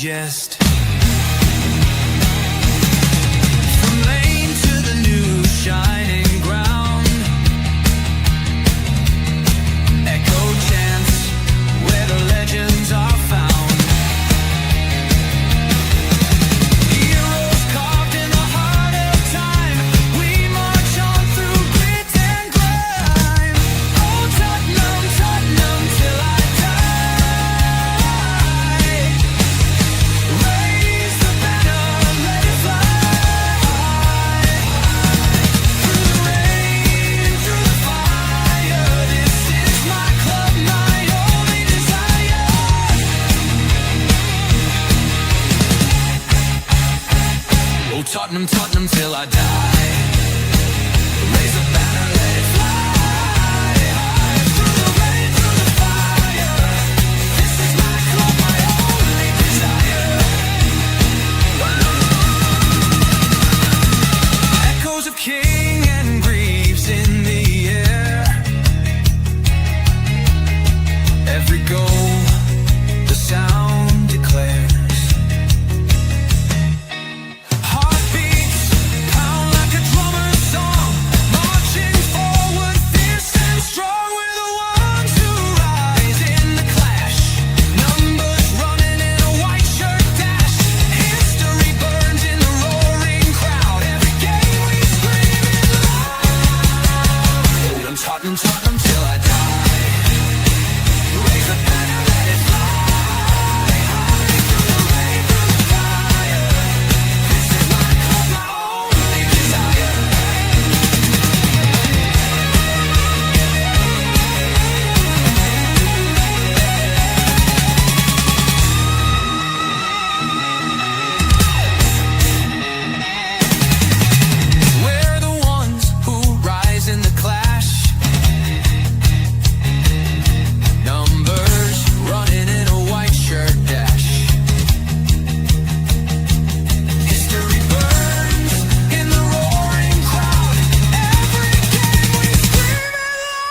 digest. From lane to the new shining ground, echo chants where the legends are found. Heroes carved in the heart of time, we march on through grit and grime. Oh Tottenham, Tottenham till I die. Raise the banner, let it fly. Through the rain, through the fire, this is my club, my only desire. Oh Tottenham, Tottenham till I die. Raise the banner, let it fly. Through the rain, through the fire, this is my club, my only desire. Echoes of King and Greaves in the air. Every goal, the sound declares. Heartbeats pound like a drummer's song, marching forward, fierce and strong. We're the ones who rise in the clash. Numbers running in a white shirt dash. History burns in the roaring crowd. Every game we scream it loud. I'm Tottenham, Tottenham till I die. Raise the banner, let it fly. Through the rain, through the fire, this is my club, my only desire. We're the ones who rise in the clash. Numbers running in a white shirt dash. History burns in the roaring crowd. Every game we scream it loud.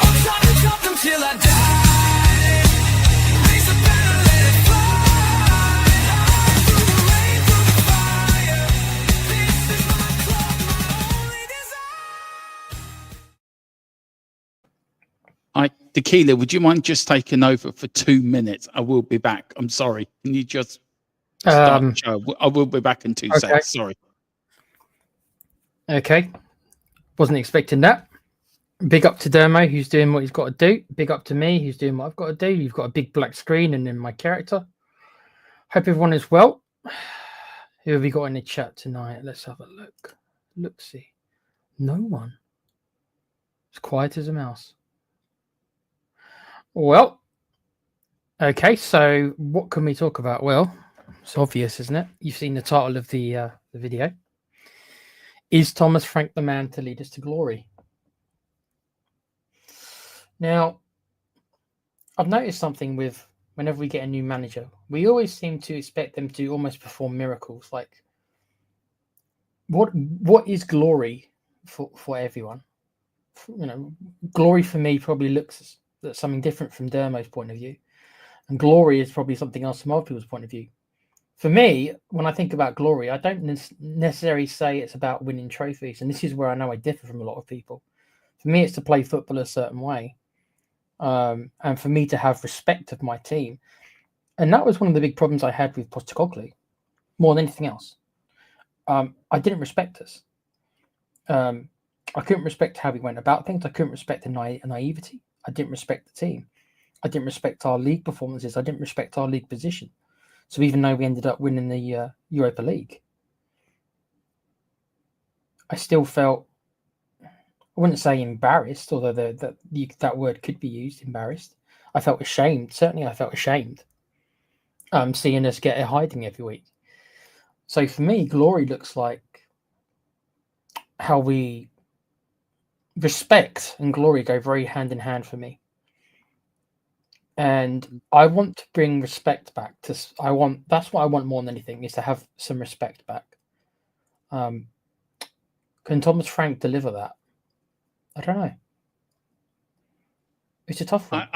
I'm Tottenham, Tottenham till I die. Raise the banner, let it fly. Through the rain, through the fire, this is my club, my only desire. Tequila, would you mind just taking over for 2 minutes? I will be back. I'm sorry. Can you just start the show? I will be back in 2 okay. seconds. Sorry. Okay. Wasn't expecting that. Big up to Dermo, who's doing what he's got to do. Big up to me, who's doing what I've got to do. You've got a big black screen and then my character. Hope everyone is well. Who have we got in the chat tonight? Let's have a look. Look, see. No one. It's quiet as a mouse. Well, okay, so what can we talk about? Well, it's obvious, isn't it? You've seen the title of the video. Is Thomas Frank the man to lead us to glory? Now, I've noticed something with whenever we get a new manager, we always seem to expect them to almost perform miracles. Like, what is glory for everyone? You know, glory for me probably looks at something different from Dermo's point of view, and glory is probably something else from other people's point of view. For me, when I think about glory, I don't necessarily say it's about winning trophies, and this is where I know I differ from a lot of people. For me, it's to play football a certain way, and for me to have respect of my team. And that was one of the big problems I had with Postecoglou, more than anything else. I didn't respect us. I couldn't respect how we went about things. I couldn't respect the naivety. I didn't respect the team. I didn't respect our league performances. I didn't respect our league position. So even though we ended up winning the Europa League, I still felt, I wouldn't say embarrassed, although that word could be used, embarrassed. I felt ashamed. Certainly I felt ashamed seeing us get a hiding every week. So for me, glory looks like how we respect and glory go very hand in hand for me. And I want to bring respect back to, that's what I want more than anything, is to have some respect back. Can Thomas Frank deliver that? I don't know. It's a tough one.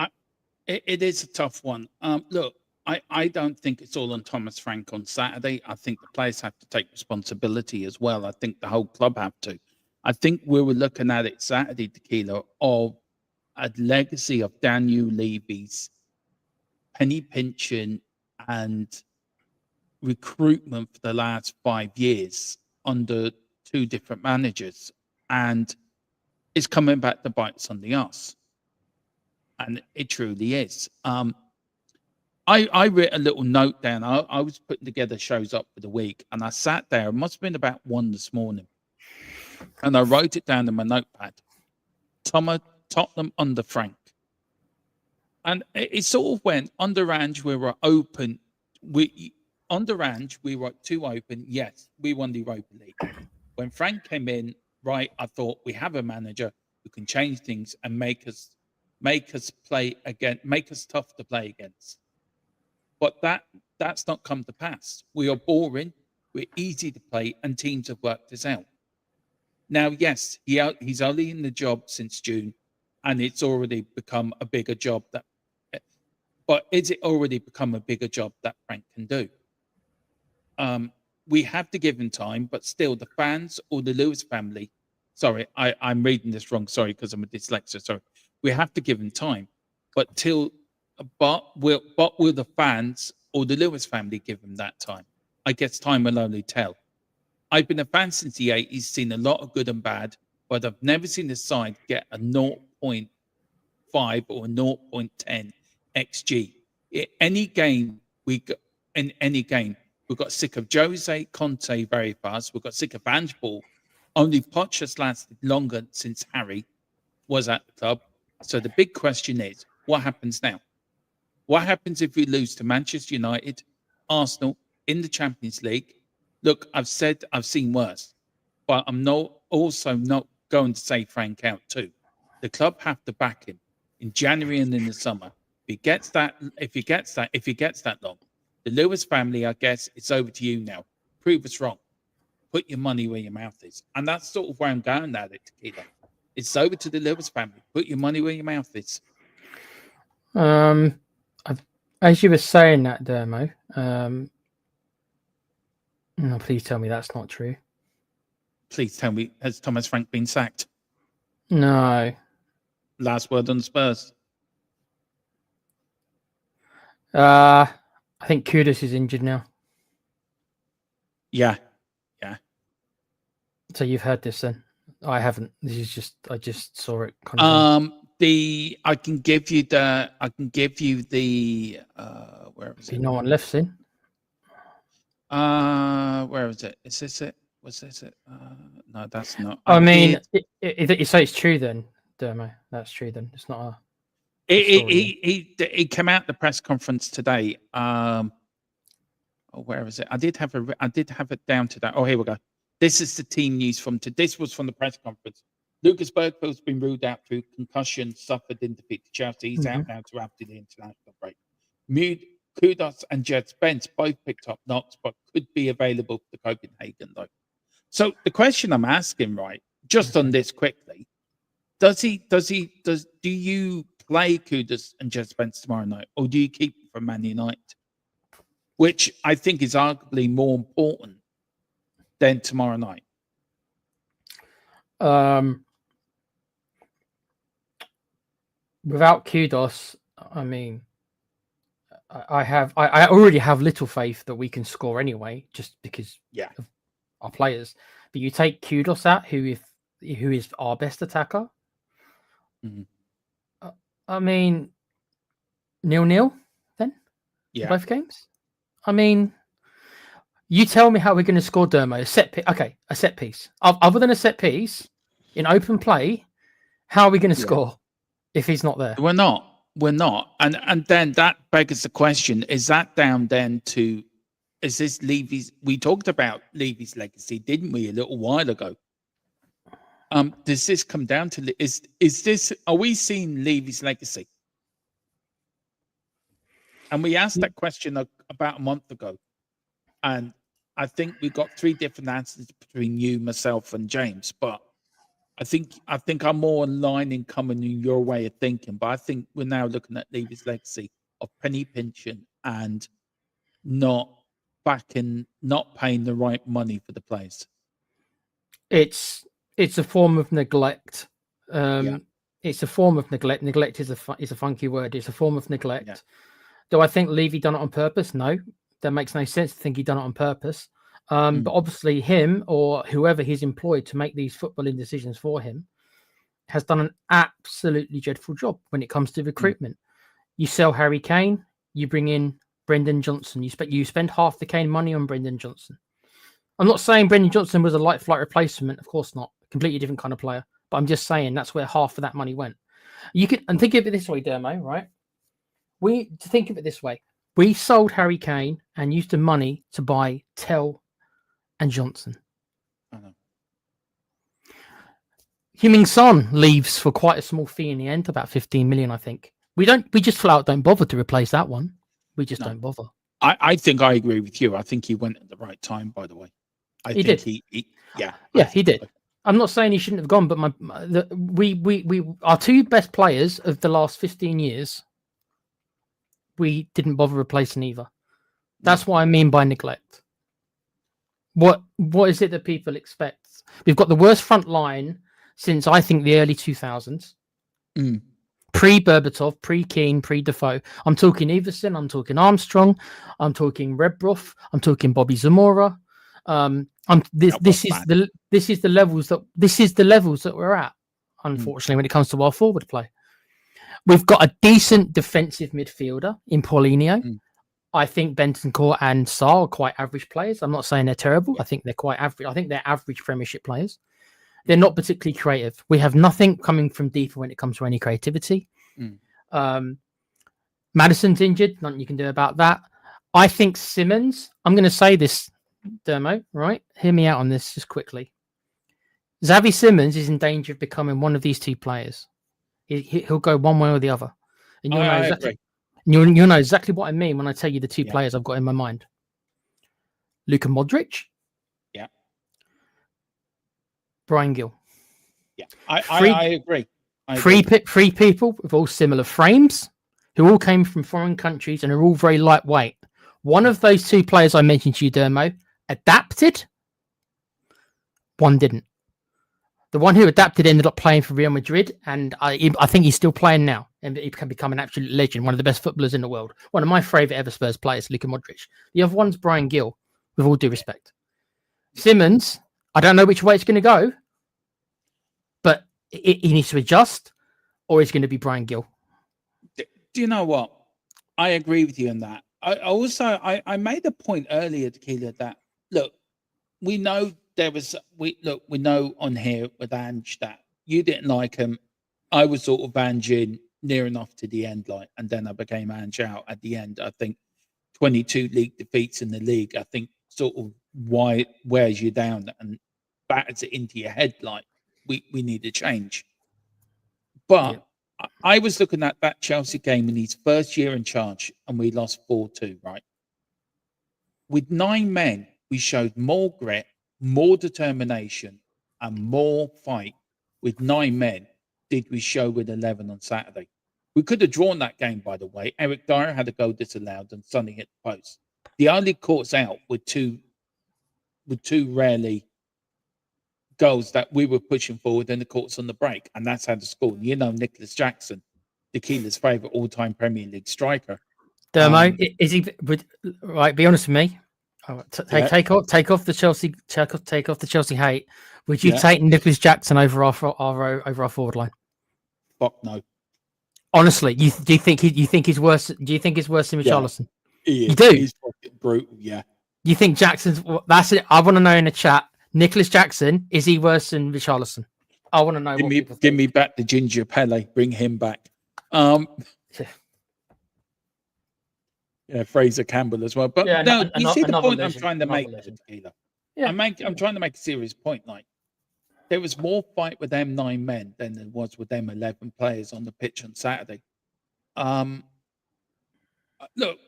It is a tough one. Look, I don't think it's all on Thomas Frank on Saturday. I think the players have to take responsibility as well. I think the whole club have to. I think we were looking at it Saturday, Tequila, of a legacy of Daniel Levy's penny pinching and recruitment for the last 5 years under 2 different managers, and it's coming back to bite us on the arse, and it truly is. I wrote a little note down. I was putting together shows up for the week, and I sat there. It must have been about 1 this morning, and I wrote it down in my notepad. Tottenham under Frank, and it sort of went under Ange. We were open. Under Ange, we were too open. Yes, we won the Europa League. When Frank came in, right, I thought we have a manager who can change things and make us play again, make us tough to play against. But that's not come to pass. We are boring, we're easy to play, and teams have worked us out. Now, yes, he's only in the job since June, and it's already become a bigger job but is it already become a bigger job that Frank can do? We have to give him time, but still the fans or the Lewis family, sorry, I'm reading this wrong, sorry, because I'm a dyslexia, sorry. We have to give him time, but will the fans or the Lewis family give him that time? I guess time will only tell. I've been a fan since the 80s, seen a lot of good and bad, but I've never seen a side get a 0.5 or a 0.10 XG. In any game we got sick of Jose Conte very fast. We got sick of Ange Ball. Only Poch has lasted longer since Harry was at the club. So the big question is, what happens now? What happens if we lose to Manchester United, Arsenal in the Champions League? Look, I've said I've seen worse, but I'm also not going to say Frank out too. The club have to back him in January and in the summer. If he gets that long, the Lewis family, I guess, it's over to you now. Prove us wrong. Put your money where your mouth is. And that's sort of where I'm going at it, Tequila. It's over to the Lewis family. Put your money where your mouth is. As you were saying that, Dermo, no, please tell me that's not true. Please tell me, has Thomas Frank been sacked? No. Last word on Spurs. I think Kudus is injured now. Yeah. So you've heard this then? I haven't. I just saw it. I can give you the. Where is it? No one left in. Where is it? Is this it? Was this it? No, that's not. I mean, so it's true then, Dermo. That's true then. It's not a. He came out the press conference today. Where is it? I did have it down to that. Oh, here we go. This is the team news from today. This was from the press conference. Lucas Bergfield's been ruled out through concussion suffered in defeat to Chelsea. He's out now to after the international break. Kudus and Jed Spence both picked up knocks, but could be available for Copenhagen though. So the question I'm asking, right, just on this quickly, do you play Kudus and Jed Spence tomorrow night, or do you keep him for Man United? Which I think is arguably more important than tomorrow night. Without Kudus, I mean, I already have little faith that we can score anyway, just because of our players. But you take Kudus out, who is our best attacker. Mm-hmm. I mean, 0-0 then? Yeah. Both games? I mean, you tell me how we're going to score, Dermo. A set piece. Other than a set piece, in open play, how are we going to score if he's not there? We're not. And then that begs the question, is that down then to, is this Levy's, we talked about Levy's legacy, didn't we, a little while ago? Does this come down to, are we seeing Levy's legacy? And we asked that question about a month ago. And I think we got 3 different answers between you, myself, and James. But I think I'm more aligned in coming in your way of thinking. But I think we're now looking at Levy's legacy of penny pinching and not paying the right money for the players. It's a form of neglect. Yeah. It's a form of neglect. Neglect is a funky word. It's a form of neglect. Yeah. Do I think Levy done it on purpose? No, that makes no sense to think he done it on purpose. But obviously, him or whoever he's employed to make these footballing decisions for him has done an absolutely dreadful job when it comes to recruitment. You sell Harry Kane, you bring in Brendan Johnson. You spend half the Kane money on Brendan Johnson. I'm not saying Brendan Johnson was a light flight replacement. Of course not. Completely different kind of player. But I'm just saying that's where half of that money went. You can, and think of it this way, Dermo, right? Think of it this way. We sold Harry Kane and used the money to buy Tell and Johnson. Heung-min Son leaves for quite a small fee in the end, about 15 million, I think. We just flat out don't bother to replace that one. We just don't bother. I think I agree with you. I think he went at the right time, by the way. He did. He did. I'm not saying he shouldn't have gone, but our two best players of the last 15 years, we didn't bother replacing either. That's what I mean by neglect. What is it that people expect? We've got the worst front line since I think the early 2000s. Pre-Berbatov, pre-Keane, pre-Defoe. I'm talking Everson, I'm talking Armstrong, I'm talking Redbrough, I'm talking Bobby Zamora. This is the levels that we're at, unfortunately, when it comes to our forward play. We've got a decent defensive midfielder in Paulinho. I think Bentancur and Sarr are quite average players. I'm not saying they're terrible. I think they're quite average. I think they're average Premiership players. They're not particularly creative. We have nothing coming from deeper when it comes to any creativity. Maddison's injured. Nothing you can do about that. I think Simmons, I'm going to say this, Dermo, right? Hear me out on this just quickly. Xavi Simmons is in danger of becoming one of these two players. He'll go one way or the other. And you'll know exactly what I mean when I tell you the two players I've got in my mind. Luka Modric. Yeah. Brian Gill. Yeah. I agree. Three people with all similar frames who all came from foreign countries and are all very lightweight. One of those two players I mentioned to you, Dermo, adapted. One didn't. The one who adapted ended up playing for Real Madrid, and I think he's still playing now, and he can become an absolute legend, one of the best footballers in the world. One of my favourite ever Spurs players, Luka Modric. The other one's Brian Gill, with all due respect. Simmons, I don't know which way it's going to go, but he needs to adjust, or he's going to be Brian Gill. Do you know what? I agree with you on that. I made a point earlier, Tequila, that look, we know we know on here with Ange that you didn't like him. I was sort of Ange in near enough to the end, and then I became Ange out at the end. I think 22 league defeats in the league, I think sort of wears you down and batters it into your head we need a change. But I was looking at that Chelsea game in his first year in charge, and we lost 4-2, right? With 9 men, we showed more grit, more determination, and more fight with 9 men did we show with 11 on Saturday. We could have drawn that game, by the way. Eric Dyer had a goal disallowed and Sonny hit the post. The only caught out with two rarely goals that we were pushing forward in the courts on the break, and that's how the score. You know, Nicholas Jackson, Tequila's favourite all-time Premier League striker. Dermo, is he? Right, be honest with me. Take off the Chelsea hate. Would you take Nicholas Jackson over our forward line? Fuck no. Honestly, do you think he's worse? Do you think he's worse than Richarlison? You do. He's fucking brutal. Yeah. You think Jackson's? That's it. I want to know in the chat. Nicholas Jackson, is he worse than Richarlison? I want to know. Give me back the Ginger Pele. Bring him back. Yeah, Fraser Campbell as well. But you see the point I'm trying to make, Tequila. Yeah, I'm trying to make a serious point. There was more fight with them 9 men than there was with them 11 players on the pitch on Saturday. Look,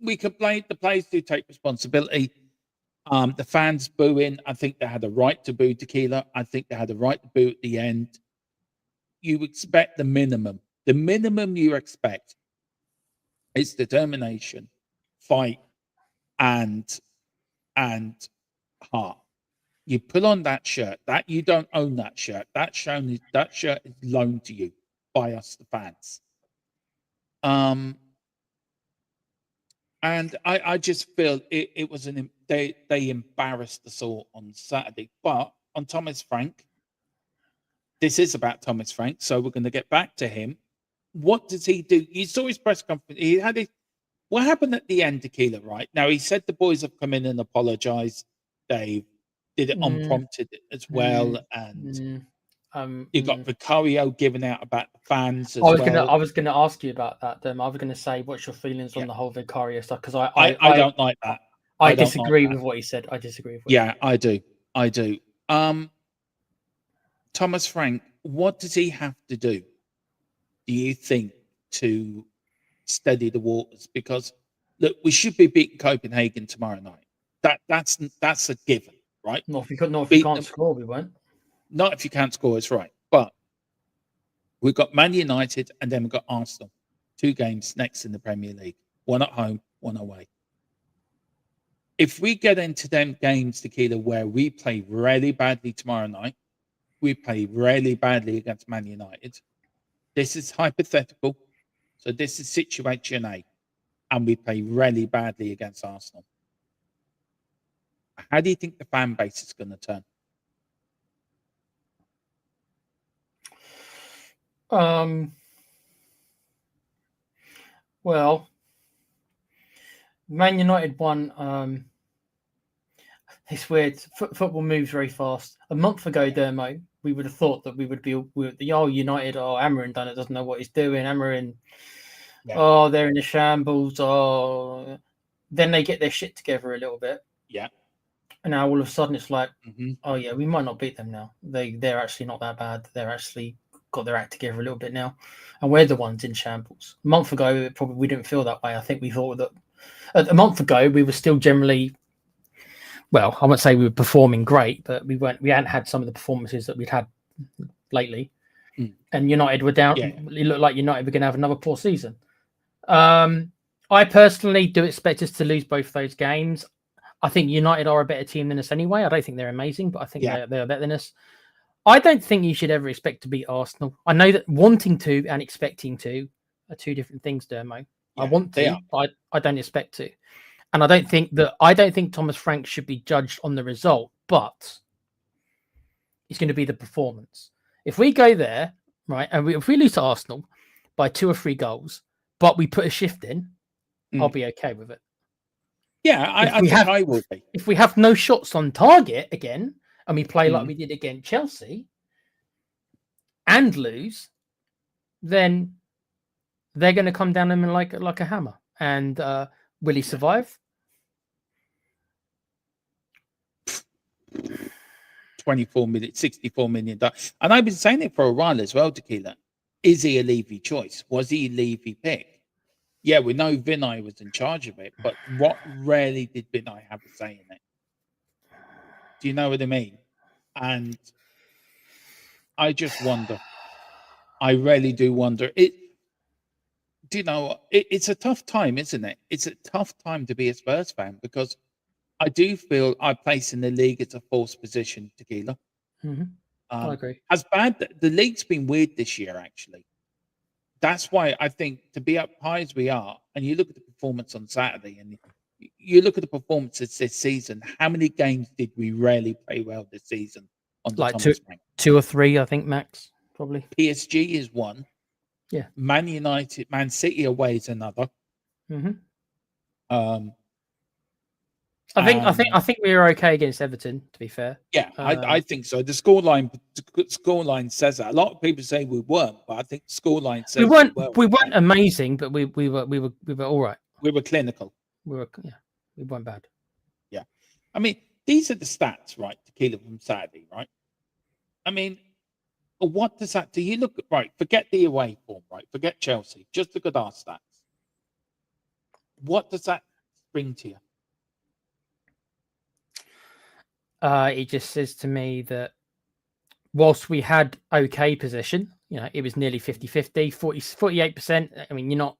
we complain. The players do take responsibility. The fans booing. I think they had a right to boo Tequila. I think they had a right to boo at the end. You expect the minimum. The minimum you expect is determination, fight, and heart. You put on that shirt. That you don't own that shirt. That shirt is loaned to you by us, the fans. And I just feel it was they embarrassed us all on Saturday. But on Thomas Frank, this is about Thomas Frank, so we're going to get back to him. What does he do? You saw his press conference. He had it. What happened at the end, Tequila? Right now, he said the boys have come in and apologized. They did it unprompted as well, and you got Vicario giving out about the fans as well. I was gonna ask you about that. I was gonna say, what's your feelings on the whole Vicario stuff? Because I don't like that. I disagree with what he said. I disagree with. I do. Thomas Frank, what does he have to do you think, to steady the waters? Because look, we should be beating Copenhagen tomorrow night. That's a given, right? Not if you can't score, we won't. Not if you can't score, it's right. But we've got Man United and then we've got Arsenal. 2 games next in the Premier League. 1 at home, 1 away. If we get into them games, Tequila, where we play really badly tomorrow night, we play really badly against Man United. This is hypothetical. So this is situation A. And we play really badly against Arsenal. How do you think the fan base is going to turn? Well, Man United won. It's weird. Football moves very fast. A month ago, Dermo, we would have thought that we would be United. Oh, Amarin done it. Doesn't know what he's doing. Amarin. Yeah. Oh, they're in the shambles. Oh, then they get their shit together a little bit. Yeah. And now all of a sudden it's like, oh yeah, we might not beat them now. They're actually not that bad. They're actually got their act together a little bit now, and we're the ones in shambles. A month ago, probably we didn't feel that way. I think we thought that a month ago we were still generally, well, I won't say we were performing great, but we hadn't had some of the performances that we'd had lately. And United were down. Yeah. It looked like United were going to have another poor season. I personally do expect us to lose both those games. I think United are a better team than us anyway. I don't think they're amazing, but I think they're better than us. I don't think you should ever expect to beat Arsenal. I know that wanting to and expecting to are 2 different things, Dermo. Yeah, I want to, but I don't expect to. And I don't think Thomas Frank should be judged on the result, but it's going to be the performance. If we go there, right, and if we lose to Arsenal by 2 or 3 goals, but we put a shift in, I'll be okay with it. Yeah, I think I will be. If we have no shots on target again, and we play like we did against Chelsea, and lose, then they're going to come down on him like a hammer. And will he survive? 24 minutes, 64 million. And I've been saying it for a while as well, Tequila. Is he a Levy choice? Was he a Levy pick? Yeah, we know Vinay was in charge of it, but what rarely did Vinay have a say in it? Do you know what I mean? And I just wonder. I really do wonder. It's a tough time, isn't it? It's a tough time to be a Spurs fan because I do feel I place in the league it's a false position, Tequila. I agree. As bad, the league's been weird this year, actually. That's why I think to be up high as we are, and you look at the performance on Saturday, and you look at the performances this season. How many games did we really play well this season? On like 2 or 3, I think max, probably. PSG is 1. Yeah. Man United, Man City away is another. I think we were okay against Everton, to be fair. Yeah, I think so. The scoreline says that. A lot of people say we weren't, but I think the scoreline says we weren't amazing, but we were all right. We were clinical. We weren't bad. Yeah. I mean, these are the stats, right, Tequila, from Saturday, right? I mean, what does that do? You look at, right, forget the away form, right? Forget Chelsea. Just look at our stats. What does that bring to you? It just says to me that whilst we had okay position, it was nearly 50-50, 48%. I mean,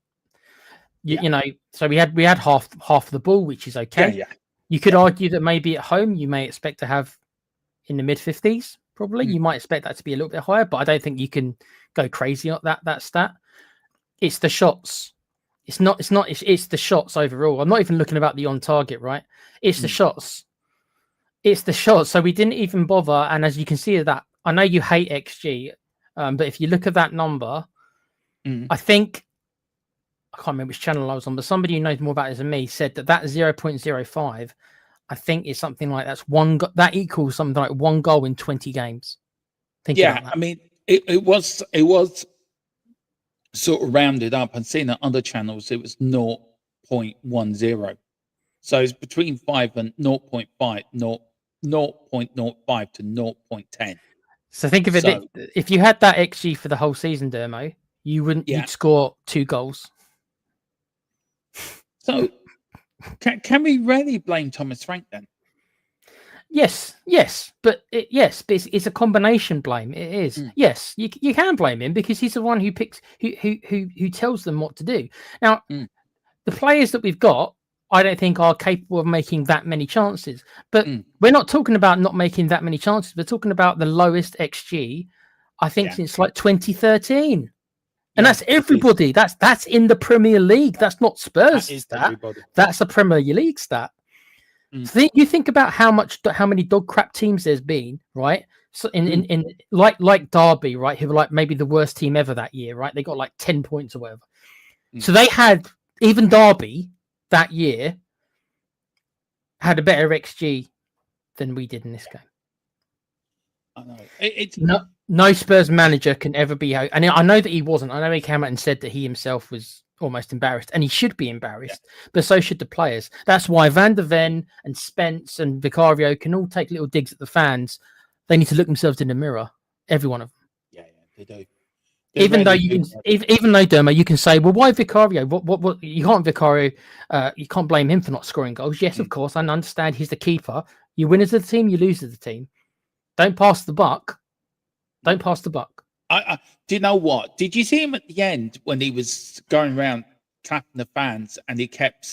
You know, so we had half the ball, which is okay. Yeah. You could argue that maybe at home you may expect to have in the mid-50s. Probably you might expect that to be a little bit higher, but I don't think you can go crazy on that stat. It's the shots. It's the shots overall. I'm not even looking about the on target, right? It's the shots. It's the shots. So we didn't even bother. And as you can see that, I know you hate XG, but if you look at that number, I think I can't remember which channel I was on, but somebody who knows more about it than me said that 0.05, I think is something like that equals something like 1 goal in 20 games. Think about that. I mean, it was sort of rounded up. I've seen it on other channels. It was 0.10. So it's between 5 and 0.5, 0.05 to 0.10. So think of it. If you had that XG for the whole season, Dermo, you'd score 2 goals. So can we really blame Thomas Frank then? Yes, but it's a combination blame. It is. Yes, you can blame him because he's the one who picks who tells them what to do. Now, the players that we've got, I don't think are capable of making that many chances. But we're not talking about not making that many chances. We're talking about the lowest XG, I think, since like 2013. And that's everybody. That's in the Premier League. That's not Spurs stat. That's a Premier League stat. So you think about how many dog crap teams there's been, right? So in like Derby, right, who were like maybe the worst team ever that year, right? They got like 10 points or whatever. So they had, even Derby that year had a better XG than we did in this game. I know. No Spurs manager can ever be. And I know that he wasn't. I know he came out and said that he himself was almost embarrassed, and he should be embarrassed, but so should the players. That's why Van der Ven and Spence and Vicario can all take little digs at the fans. They need to look themselves in the mirror, every one of them. Yeah, they do. Even though Dermo, you can say, well, why Vicario? What? You can't Vicario. You can't blame him for not scoring goals. Yes, of course, I understand he's the keeper. You win as a team, you lose as a team. Don't pass the buck. Don't pass the buck. Do you know what? Did you see him at the end when he was going around clapping the fans and he kept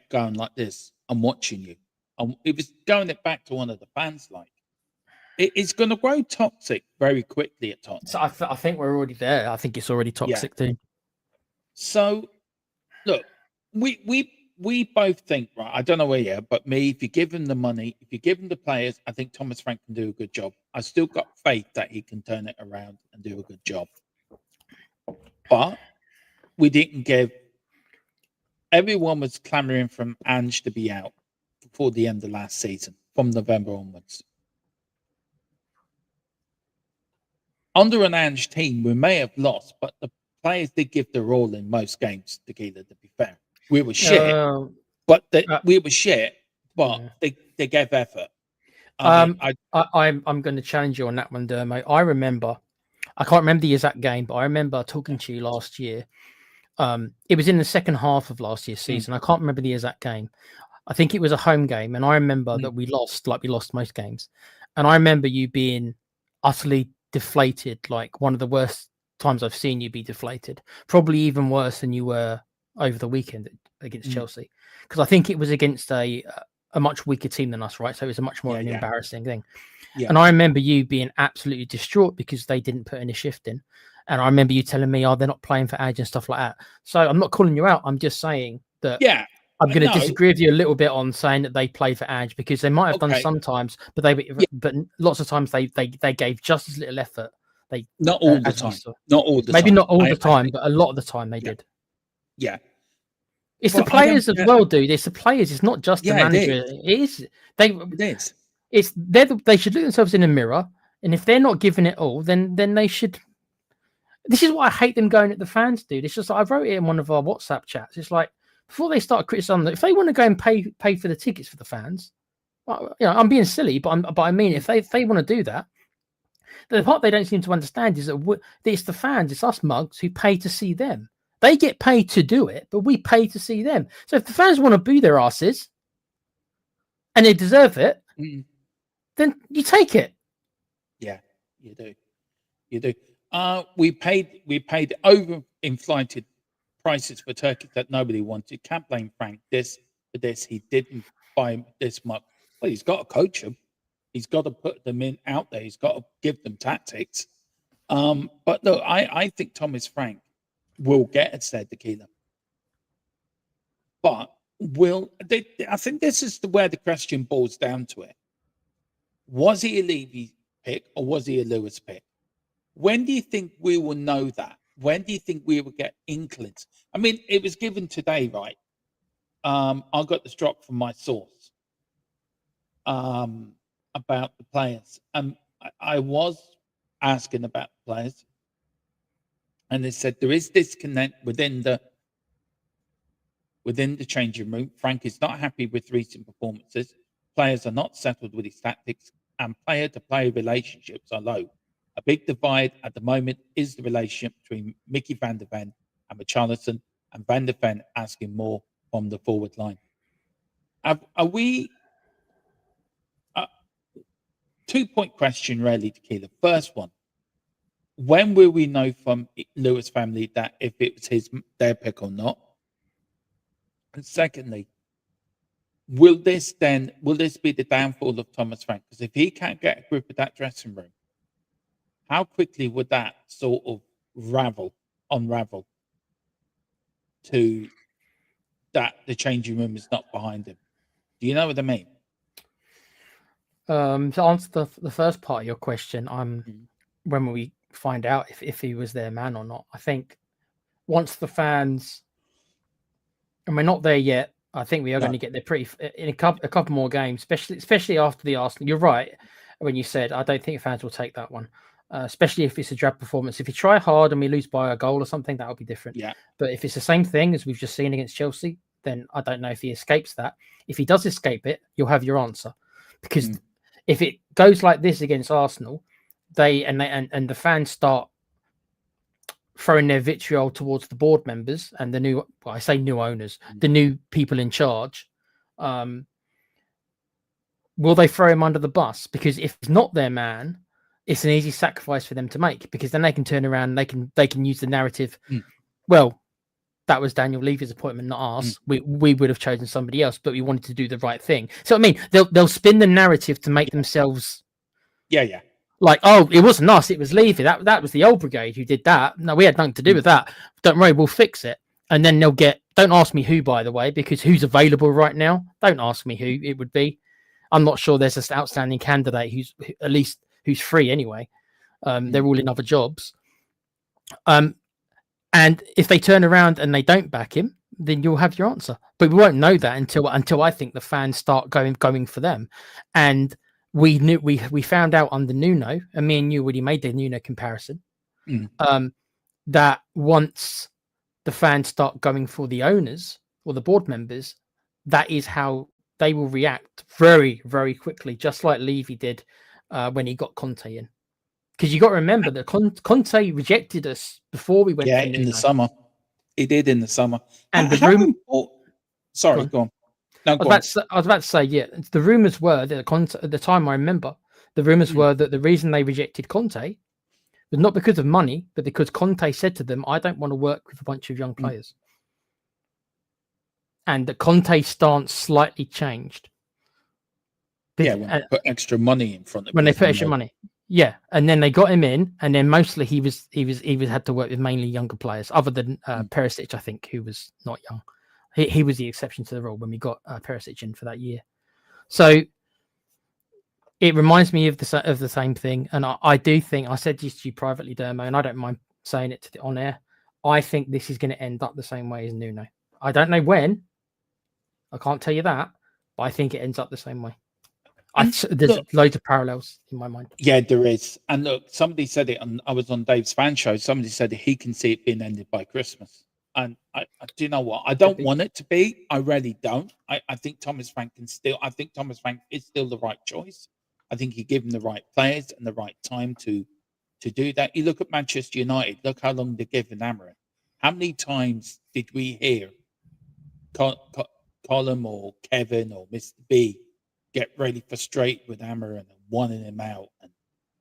going like this, I'm watching you. He was going it back to one of the fans like. It's going to grow toxic very quickly at Tottenham. So I think we're already there. I think it's already toxic too. So, look, we both think, right, I don't know where you are, but me, if you give him the money, if you give him the players, I think Thomas Frank can do a good job. I still got faith that he can turn it around and do a good job. But we didn't give... Everyone was clamouring for Ange to be out before the end of last season, from November onwards. Under an Ange team, we may have lost, but the players did give their all in most games, Tequila, to be fair. We were shit, but we were shit, but they gave effort. I'm going to challenge you on that one, Dermo. I can't remember the exact game, but I remember talking to you last year. It was in the second half of last year's season. I can't remember the exact game. I think it was a home game, and I remember that we lost, like we lost most games. And I remember you being utterly deflated, like one of the worst times I've seen you be deflated. Probably even worse than you were over the weekend against Chelsea, because I think it was against a much weaker team than us, right? So it was a much more embarrassing thing. And I remember you being absolutely distraught because they didn't put any shift in. And I remember you telling me, they're not playing for Edge and stuff like that. So I'm not calling you out. I'm just saying that I'm going to disagree with you a little bit on saying that they play for Edge, because they might have done sometimes, but but lots of times they gave just as little effort. Not all the time. Not all the Maybe time. not all the time, but a lot of the time they did. Yeah. It's the players as well, dude. It's the players. It's not just the manager. It is. They should look themselves in the mirror, and if they're not giving it all, then they should. This is why I hate them going at the fans, dude. It's just like, I wrote it in one of our WhatsApp chats. It's like, before they start criticizing them, if they want to go and pay for the tickets for the fans, well, I'm being silly, but I mean, if they want to do that, the part they don't seem to understand is that it's the fans, it's us mugs who pay to see them. They get paid to do it, but we pay to see them. So if the fans want to boo their asses and they deserve it, then you take it. Yeah, you do. We paid overinflated prices for turkeys that nobody wanted. Can't blame Frank for this. He didn't buy this much. Well, he's got to coach them. He's got to put them in out there. He's got to give them tactics. But look, I think Thomas Frank will get a said tequila. But I think this is where the question boils down to it. Was he a Levy pick or was he a Lewis pick? When do you think we will know that? When do you think we will get inklings? I mean, it was given today, right? I got this drop from my source about the players. I was asking about the players, and they said there is disconnect within the changing room. Frank is not happy with recent performances. Players are not settled with his tactics, and player-to-player relationships are low. A big divide at the moment is the relationship between Mickey van der Ven and Richarlison, and Van der Ven asking more from the forward line. Are we... 2-point question, really, Tequila. First one, when will we know from Lewis family that if it was their pick or not? And secondly, will this be the downfall of Thomas Frank? Because if he can't get a grip of that dressing room, how quickly would that sort of unravel to that the changing room is not behind him? Do you know what I mean? To answer the first part of your question, when will we find out if he was their man or not? I think once the fans, and we're not there yet, I think we are going to get there pretty in a couple more games, especially after the Arsenal. You're right when you said I don't think fans will take that one, especially if it's a drab performance. If you try hard and we lose by a goal or something, that would be different. Yeah. But if it's the same thing as we've just seen against Chelsea, then I don't know if he escapes that. If he does escape it, you'll have your answer, because if it goes like this against Arsenal, and the fans start throwing their vitriol towards the board members and the new, well, I say new owners, the new people in charge, will they throw him under the bus? Because if it's not their man, it's an easy sacrifice for them to make, because then they can turn around and they can use the narrative. Well, that was Daniel Levy's appointment, not us. We would have chosen somebody else, but we wanted to do the right thing. So I mean, they'll spin the narrative to make themselves, like, oh, it wasn't us, it was Levy. That was the old brigade who did that. No, we had nothing to do with that. Don't worry, we'll fix it. And then they'll get. Don't ask me who, by the way, because who's available right now? Don't ask me who it would be. I'm not sure there's an outstanding candidate who's free anyway. They're all in other jobs. And if they turn around and they don't back him, then you'll have your answer. But we won't know that until I think the fans start going for them. And we found out under Nuno, and me and you already made the Nuno comparison, that once the fans start going for the owners or the board members, that is how they will react very, very quickly, just like Levy did when he got Conte in. Because you got to remember that Conte rejected us before we went. In the summer, he did in the summer. And the room. Sorry, go on. No, I was about to say, yeah. The rumors were that at the time, I remember the rumors were that the reason they rejected Conte was not because of money, but because Conte said to them, "I don't want to work with a bunch of young players," and the Conte's stance slightly changed. When they put extra money in front of him. When they put extra money. Yeah, and then they got him in, and then mostly he had to work with mainly younger players, other than Perisic, I think, who was not young. He was the exception to the rule when we got Perisic in for that year. So it reminds me of the same thing, and I do think I said this to you privately, Dermo, and I don't mind saying it on air. I think this is going to end up the same way as Nuno. I don't know when. I can't tell you that, but I think it ends up the same way. There's loads of parallels in my mind. Yeah, there is. And look, somebody said it, I was on Dave's fan show. Somebody said he can see it being ended by Christmas. And I do you know what? I don't want it to be. I really don't. I think Thomas Frank is still the right choice. I think you give him the right players and the right time to do that. You look at Manchester United. Look how long they've given Amarin. How many times did we hear Colin or Kevin or Mr. B get really frustrated with Amarin and wanting him out, and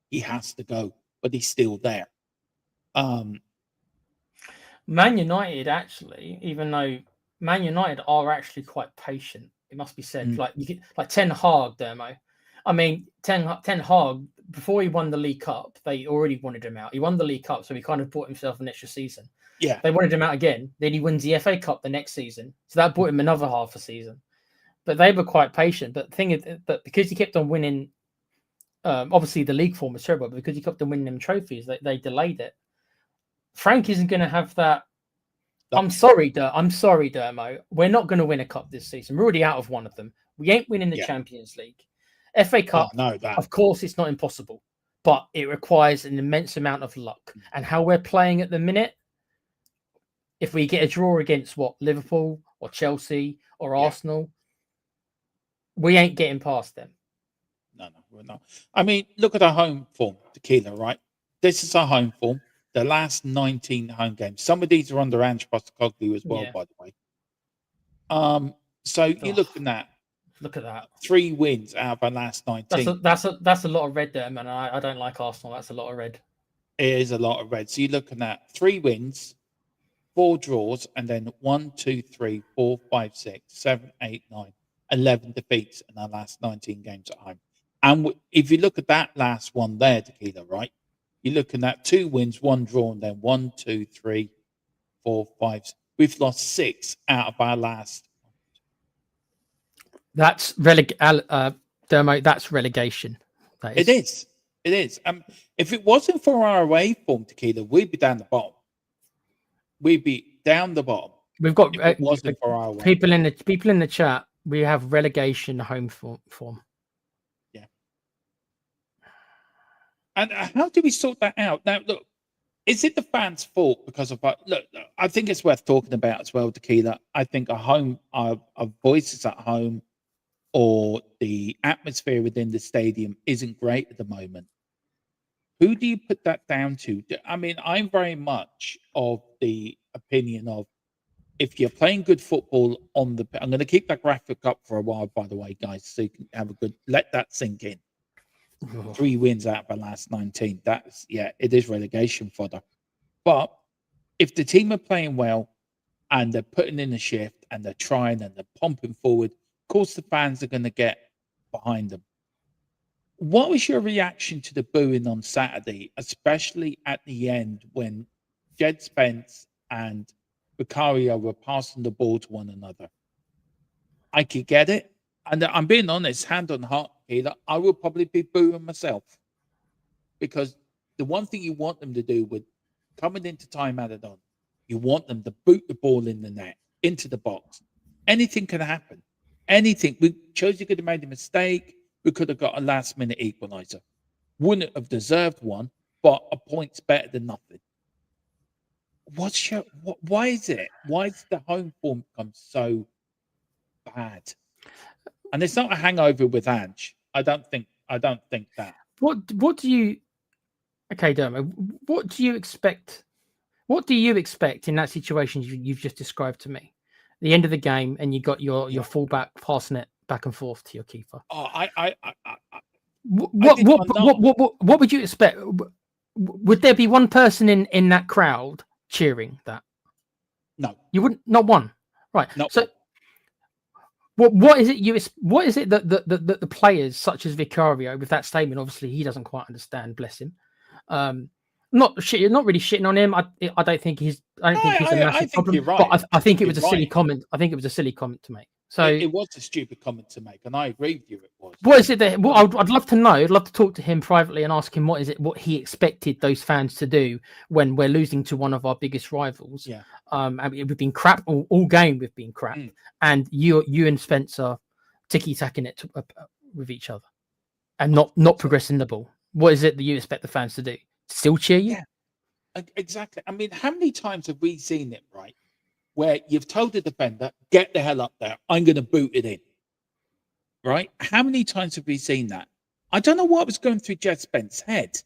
he has to go, but he's still there. Man United actually, even though Man United are actually quite patient, it must be said. Mm. Like you get like Ten Hag, Dermo. I mean, Ten Hag before he won the League Cup, they already wanted him out. He won the League Cup, so he kind of bought himself an extra season. Yeah. They wanted him out again. Then he wins the FA Cup the next season, so that bought him another half a season. But they were quite patient. But the thing is, but because he kept on winning, obviously the league form was terrible. But because he kept on winning them trophies, they delayed it. Frank isn't going to have that. I'm sorry, Dermo. We're not going to win a cup this season. We're already out of one of them. We ain't winning the Champions League. FA Cup, no, that. Of course, it's not impossible, but it requires an immense amount of luck. And how we're playing at the minute, if we get a draw against Liverpool or Chelsea or Arsenal, we ain't getting past them. No, we're not. I mean, look at our home form, Tequila, right? This is our home form. The last 19 home games. Some of these are under Ange Postecoglou as well, by the way. So you're looking at. Look at that. 3 wins out of our last 19. That's a lot of red there, man. I don't like Arsenal. That's a lot of red. It is a lot of red. So you're looking at 3 wins, 4 draws, and then 1, 2, 3, 4, 5, 6, 7, 8, 9, 11 defeats in our last 19 games at home. And if you look at that last one there, Tequila, right? You're looking at 2 wins, 1 draw, and then 1, 2, 3, 4, 5. We've lost 6 out of our last. That's Dermo, that's relegation. It is. It is. If it wasn't for our away form, Tequila, we'd be down the bottom. We'd be down the bottom. We've got wasn't for our away people in the chat. We have relegation home form. Yeah. And how do we sort that out? Now, look, is it the fans' fault because of look? I think it's worth talking about as well, Tequila. I think our voices at home, or the atmosphere within the stadium isn't great at the moment. Who do you put that down to? I mean, I'm very much of the opinion of if you're playing good football on the... I'm going to keep that graphic up for a while, by the way, guys, so you can have a good... Let that sink in. 3 wins out of our last 19. That's, it is relegation fodder. But if the team are playing well and they're putting in a shift and they're trying and they're pumping forward, of course, the fans are going to get behind them. What was your reaction to the booing on Saturday, especially at the end when Jed Spence and Vicario were passing the ball to one another? I could get it. And I'm being honest, hand on heart, Peter, I will probably be booing myself. Because the one thing you want them to do with coming into time added on, you want them to boot the ball in the net, into the box. Anything can happen. Anything. We chose you could have made a mistake. We could have got a last minute equalizer. Wouldn't have deserved one, but a point's better than nothing. Why is it? Why is the home form become so bad? And it's not a hangover with Ange. I don't think that. What do you Dermo, what do you expect? What do you expect in that situation you've just described to me? The end of the game, and you got your fullback passing it back and forth to your keeper. Oh, What would you expect? Would there be one person in that crowd cheering that? No, you wouldn't. Not one, right? No. So, what is it What is it that the players such as Vicario with that statement? Obviously, he doesn't quite understand. Bless him. Not really shitting on him. I don't think he's a massive problem. Right. But I think it was a silly comment. I think it was a silly comment to make. So it was a stupid comment to make, and I agree with you. It was. What is it that? Well, I'd love to know. I'd love to talk to him privately and ask him what he expected those fans to do when we're losing to one of our biggest rivals. Yeah. And we've been crap all game. We've been crap, and you and Spence are ticky-tacking it with each other, and not progressing the ball. What is it that you expect the fans to do? Still cheer you? Yeah, exactly. I mean, how many times have we seen it, right? Where you've told the defender, get the hell up there. I'm going to boot it in. Right? How many times have we seen that? I don't know what was going through Jed Spence's head.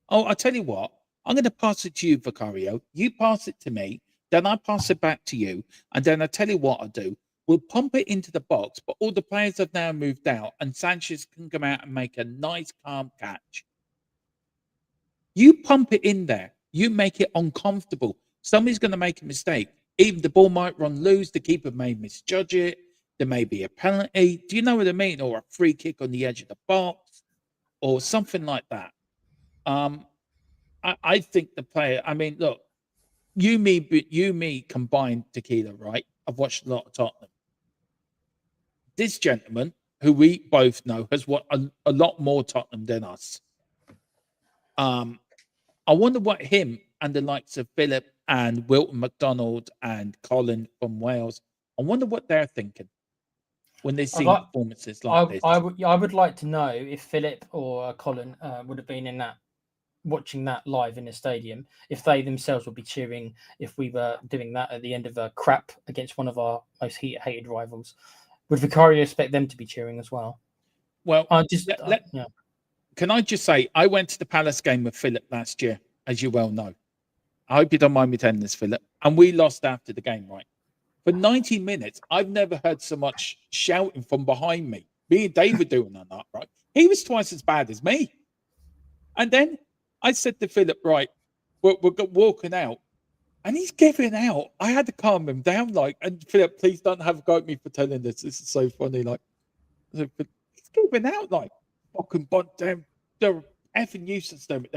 Oh, I tell you what. I'm going to pass it to you, Vicario. You pass it to me. Then I pass it back to you. And then I tell you what I'll do. We'll pump it into the box, but all the players have now moved out, and Sanchez can come out and make a nice, calm catch. You pump it in there. You make it uncomfortable. Somebody's going to make a mistake. Even the ball might run loose. The keeper may misjudge it. There may be a penalty. Do you know what I mean? Or a free kick on the edge of the box, or something like that. I think the player. I mean, look, you, me combined, Tequila, right? I've watched a lot of Tottenham. This gentleman, who we both know, has watched a lot more Tottenham than us. I wonder what him and the likes of Philip and Wilton McDonald and Colin from Wales, I wonder what they're thinking when they see performances like this. I would like to know if Philip or Colin would have been in that, watching that live in the stadium, if they themselves would be cheering if we were doing that at the end of a crap against one of our most hated rivals. Would Vicario expect them to be cheering as well? Well, can I just say, I went to the Palace game with Philip last year, as you well know. I hope you don't mind me telling this, Philip. And we lost after the game, right? For 90 minutes, I've never heard so much shouting from behind me. Me and Dave were doing that, right? He was twice as bad as me. And then I said to Philip, right, we're walking out. And he's giving out. I had to calm him down, and Philip, please don't have a go at me for telling this. This is so funny. He's giving out, fucking damn, they're effing useless. Do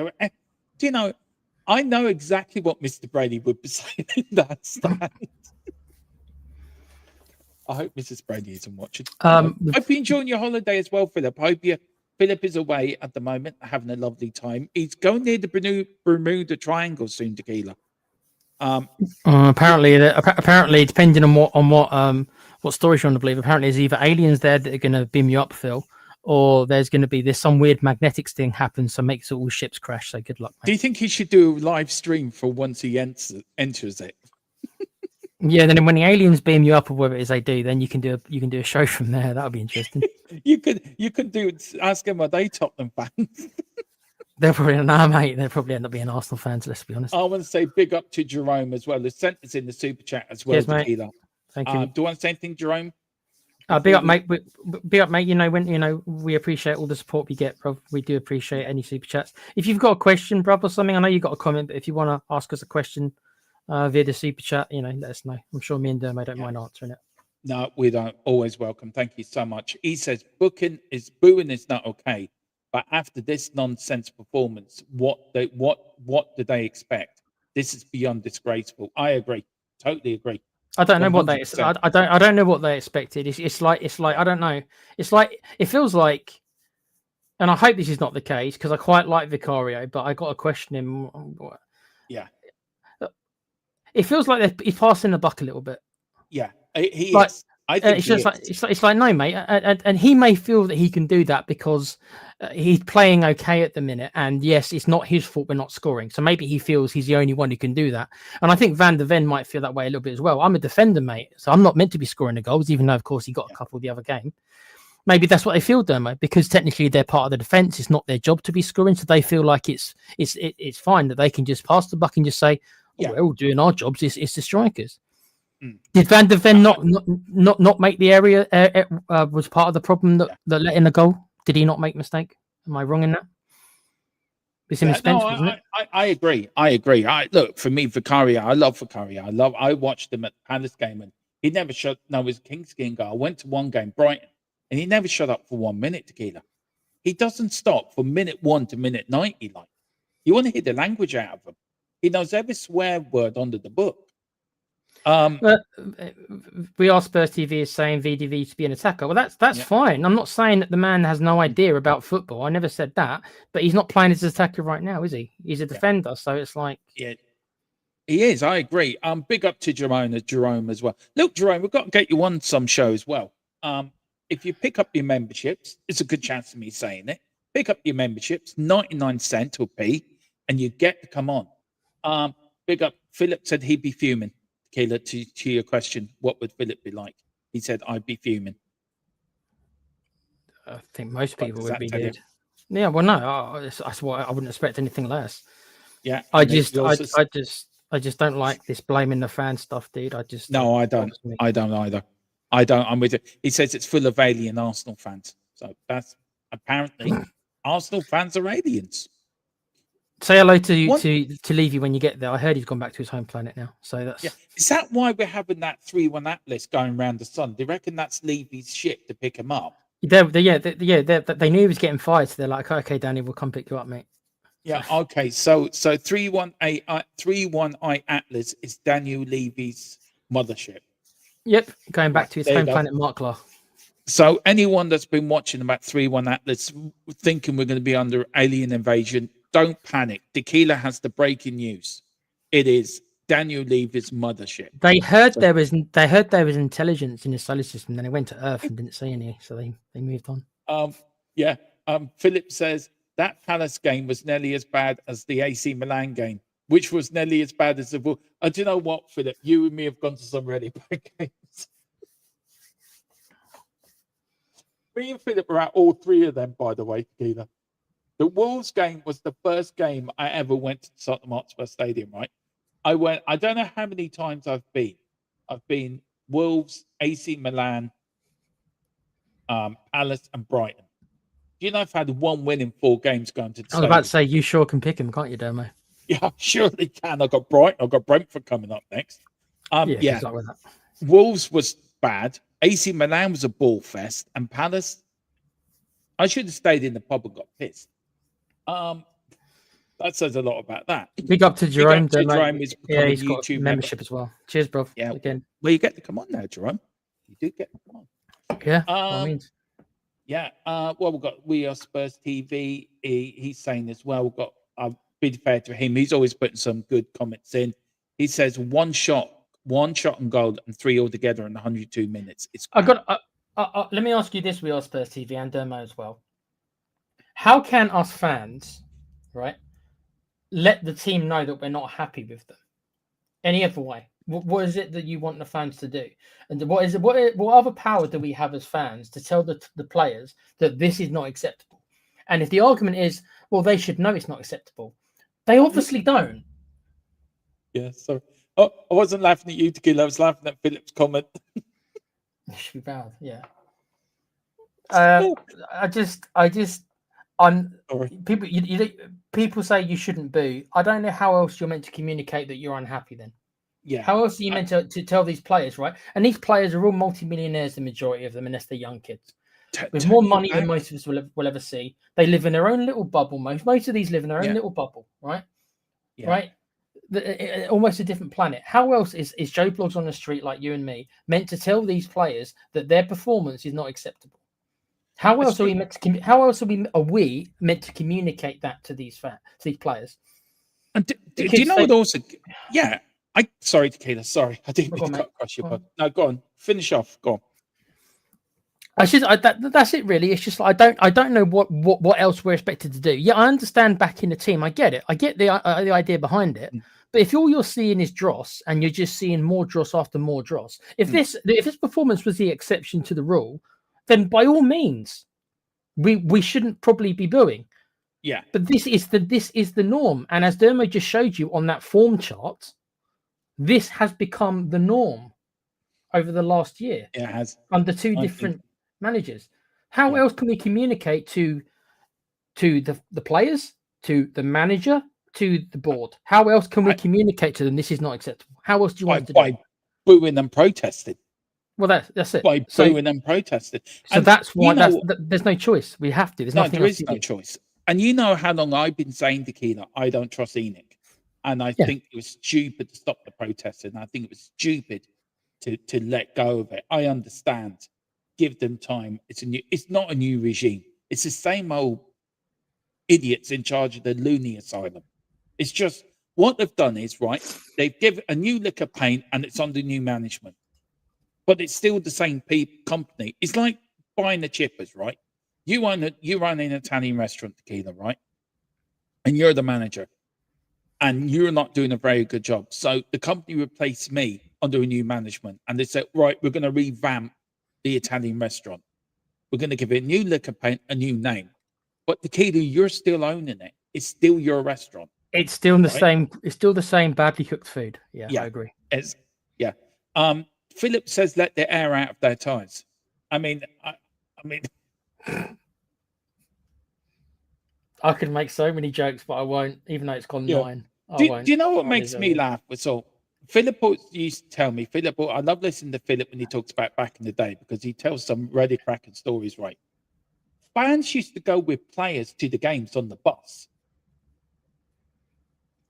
you know, I know exactly what Mr. Brady would be saying in that stand. I hope Mrs. Brady isn't watching. Hope you're enjoying your holiday as well, Philip. Philip is away at the moment, having a lovely time. He's going near the Bermuda Triangle soon, Tequila. Apparently, depending on what stories you want to believe, apparently there's either aliens there that are going to beam you up, Phil, or there's some weird magnetics thing happens, so makes all ships crash. So good luck, mate. Do you think he should do a live stream for once he enters it? Yeah, then when the aliens beam you up, or whatever it is they do, then you can do a show from there. That would be interesting. you could ask him, are they Tottenham fans? They're probably mate. They'll probably end up being Arsenal fans. Let's be honest. I want to say big up to Jerome as well. The sent us in the super chat as well. Cheers, mate. Thank you. Do you want to say anything, Jerome? Big up, mate. Big up, mate. We appreciate all the support we get, bro. We do appreciate any super chats. If you've got a question, bro, or something, I know you've got a comment, but if you want to ask us a question via the super chat, let us know. I'm sure me and Dermo don't mind answering it. No, we don't. Always welcome. Thank you so much. He says booing is not okay, but after this nonsense performance, what do they expect? This is beyond disgraceful. I agree. Totally agree. I don't know 100%. What they. I don't know what they expected. It's like I don't know. It's like it feels like, and I hope this is not the case because I quite like Vicario, but I got to question him. Yeah. It feels like he's passing the buck a little bit. Yeah, he is. I think it's just it's like no, mate, and he may feel that he can do that because he's playing okay at the minute, and yes, it's not his fault we're not scoring. So maybe he feels he's the only one who can do that, and I think Van der Ven might feel that way a little bit as well. I'm a defender, mate, so I'm not meant to be scoring the goals, even though of course he got a couple the other game. Maybe that's what they feel, though, mate, because technically they're part of the defense. It's not their job to be scoring, so they feel like it's fine that they can just pass the buck and just say, we're all doing our jobs. It's the strikers. Did Van der Ven not make the area was part of the problem that let in the goal? Did he not make a mistake? Am I wrong in that? It's in Spence, wasn't it? I agree. Look, for me, Vicario, I love Vicario. I watched him at the Palace game, and he never shut. No, it was King's game guy. I went to one game, Brighton, and he never shut up for 1 minute. Tequila, he doesn't stop from minute 1 to minute 90. Like, you want to hear the language out of him. He knows every swear word under the book. We are Spurs TV is saying VDV to be an attacker. Well, that's fine. I'm not saying that the man has no idea about football. I never said that. But he's not playing as an attacker right now, is he? He's a defender. So it's like... Yeah, he is. I agree. Big up to Jerome as well. Look, Jerome, we've got to get you on some show as well. If you pick up your memberships, it's a good chance of me saying it. Pick up your memberships, 99 cents to a P, and you get to come on. Big up. Philip said he'd be fuming. Kayla, to your question, what would Philip be like? He said, I'd be fuming. I think most people would be dead. Yeah, well, no, that's why I wouldn't expect anything less. Yeah, I just don't like this blaming the fan stuff, dude. I don't either. I'm with it. He says it's full of alien Arsenal fans. So that's apparently Arsenal fans are aliens. Say hello to What? to Levy when you get there. I heard he's gone back to his home planet now. So that's Yeah. Is that why we're having that 3-1 Atlas going around the sun? Do you reckon that's Levy's ship to pick him up? they knew he was getting fired, so they're like, okay, Danny, we'll come pick you up, mate. Yeah. Okay. So 3-1 I Atlas is Daniel Levy's mothership. Yep, going back Right, to his there you home go. planet, Marklar. So anyone that's been watching about 3-1 Atlas thinking we're going to be under alien invasion, don't panic. Tequila has the breaking news. It is Daniel Levy's mothership. They heard So- there was intelligence in the solar system. Then they went to Earth and didn't see any, so they moved on. Yeah. Philip says that Palace game was nearly as bad as the AC Milan game, which was nearly as bad as the. Do you know what, Philip? You and me have gone to some really bad games. Me and Philip were at all three of them, by the way, Tequila. The Wolves game was the first game I ever went to Tottenham Hotspur Stadium, right? I don't know how many times I've been. I've been Wolves, AC Milan, Palace, and Brighton. Do you know I've had one win in 4 games going to the I was about to say, you sure can pick him, can't you, Domo? Yeah, I surely can. I've got Brighton, I've got Brentford coming up next. Yeah. Start with that. Wolves was bad. AC Milan was a ball fest, and Palace, I should have stayed in the pub and got pissed. That says a lot about that. Big up to Jerome. Big up to Jerome, who's become a he's got YouTube membership as well. Cheers, bro. Yeah. Again. Well, you get to come on now, Jerome. You do get to come on. Yeah. By all means. Yeah. Well, we've got We Are Spurs TV. He's saying as well. We've got. Be fair to him. He's always putting some good comments in. He says one shot on goal and 3 altogether in 102 minutes. It's. Let me ask you this: We Are Spurs TV and Dermo as well. How can us fans, right, let the team know that we're not happy with them? Any other way? What is it that you want the fans to do? And what is it? What other power do we have as fans to tell the players that this is not acceptable? And if the argument is, well, they should know it's not acceptable, they obviously don't. Yeah, sorry. Oh, I wasn't laughing at you, Tequila. I was laughing at Philip's comment. It should be bad, yeah. I'm people. People say you shouldn't boo. I don't know how else you're meant to communicate that you're unhappy. Then, Yeah. How else are you meant to tell these players, right? And these players are all multimillionaires, the majority of them, unless they're young kids with more money than most of us will ever see. They live in their own little bubble. Most of these live in their own little bubble, right? Yeah. Right. Almost a different planet. How else is Joe Blogs on the street like you and me meant to tell these players that their performance is not acceptable? How else are we meant to? How else are we meant to communicate that to these players? And do you know what also? Yeah. Sorry, Tequila. Sorry, I didn't mean to cut across your bud. No, go on. Finish off. Go on. That's it really. It's just I don't know what else we're expected to do. Yeah, I understand back in the team. I get it. I get the idea behind it. But if all you're seeing is dross and you're just seeing more dross after more dross, if this performance was the exception to the rule, then by all means, we shouldn't probably be booing. Yeah. But this is the norm. And as Dermo just showed you on that form chart, this has become the norm over the last year. It has. Under 2 different managers. How else can we communicate to the players, to the manager, to the board? How else can we communicate to them this is not acceptable? How else do you want to do? By booing and protesting. Well, that's it. By booing and protesting. So that's why there's no choice. We have to. There's nothing there else is to no do. choice. And you know how long I've been saying, Tequila, I don't trust Enoch. And I think it was stupid to stop the protesting. I think it was stupid to let go of it. I understand. Give them time. It's not a new regime. It's the same old idiots in charge of the loony asylum. It's just what they've done is they've given a new lick of paint and it's under new management. But it's still the same company. It's like buying the chippers, right? You run an Italian restaurant, Tequila, right? And you're the manager. And you're not doing a very good job. So the company replaced me under a new management. And they said, right, we're going to revamp the Italian restaurant. We're going to give it a new lick of paint, a new name. But Tequila, you're still owning it. It's still your restaurant. It's still the same. It's still the same badly cooked food. Yeah, I agree. Philip says let the air out of their tires. I mean, I could make so many jokes, but I won't, even though it's gone Yeah. 9. I Do won't. you know what I'll makes leave it me there. laugh? So Philip used to tell me, I love listening to Philip when he talks about back in the day because he tells some really cracking stories, right? Fans used to go with players to the games on the bus.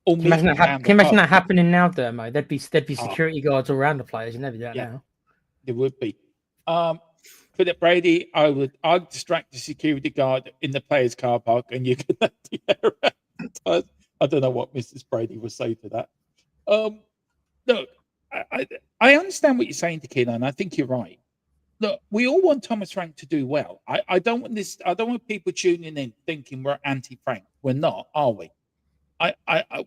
Or Can you imagine meet that, around can you the imagine pub. that happening now, Dermo? There'd be Oh, security guards around the players. You never do that yeah, now. there would be. Philip Brady, I'd distract the security guard in the players' car park and you can I don't know what Mrs. Brady would say to that. Look, I understand what you're saying, Tequila, and I think you're right. Look, we all want Thomas Frank to do well. I don't want this. I don't want people tuning in thinking we're anti-Frank. We're not, are we?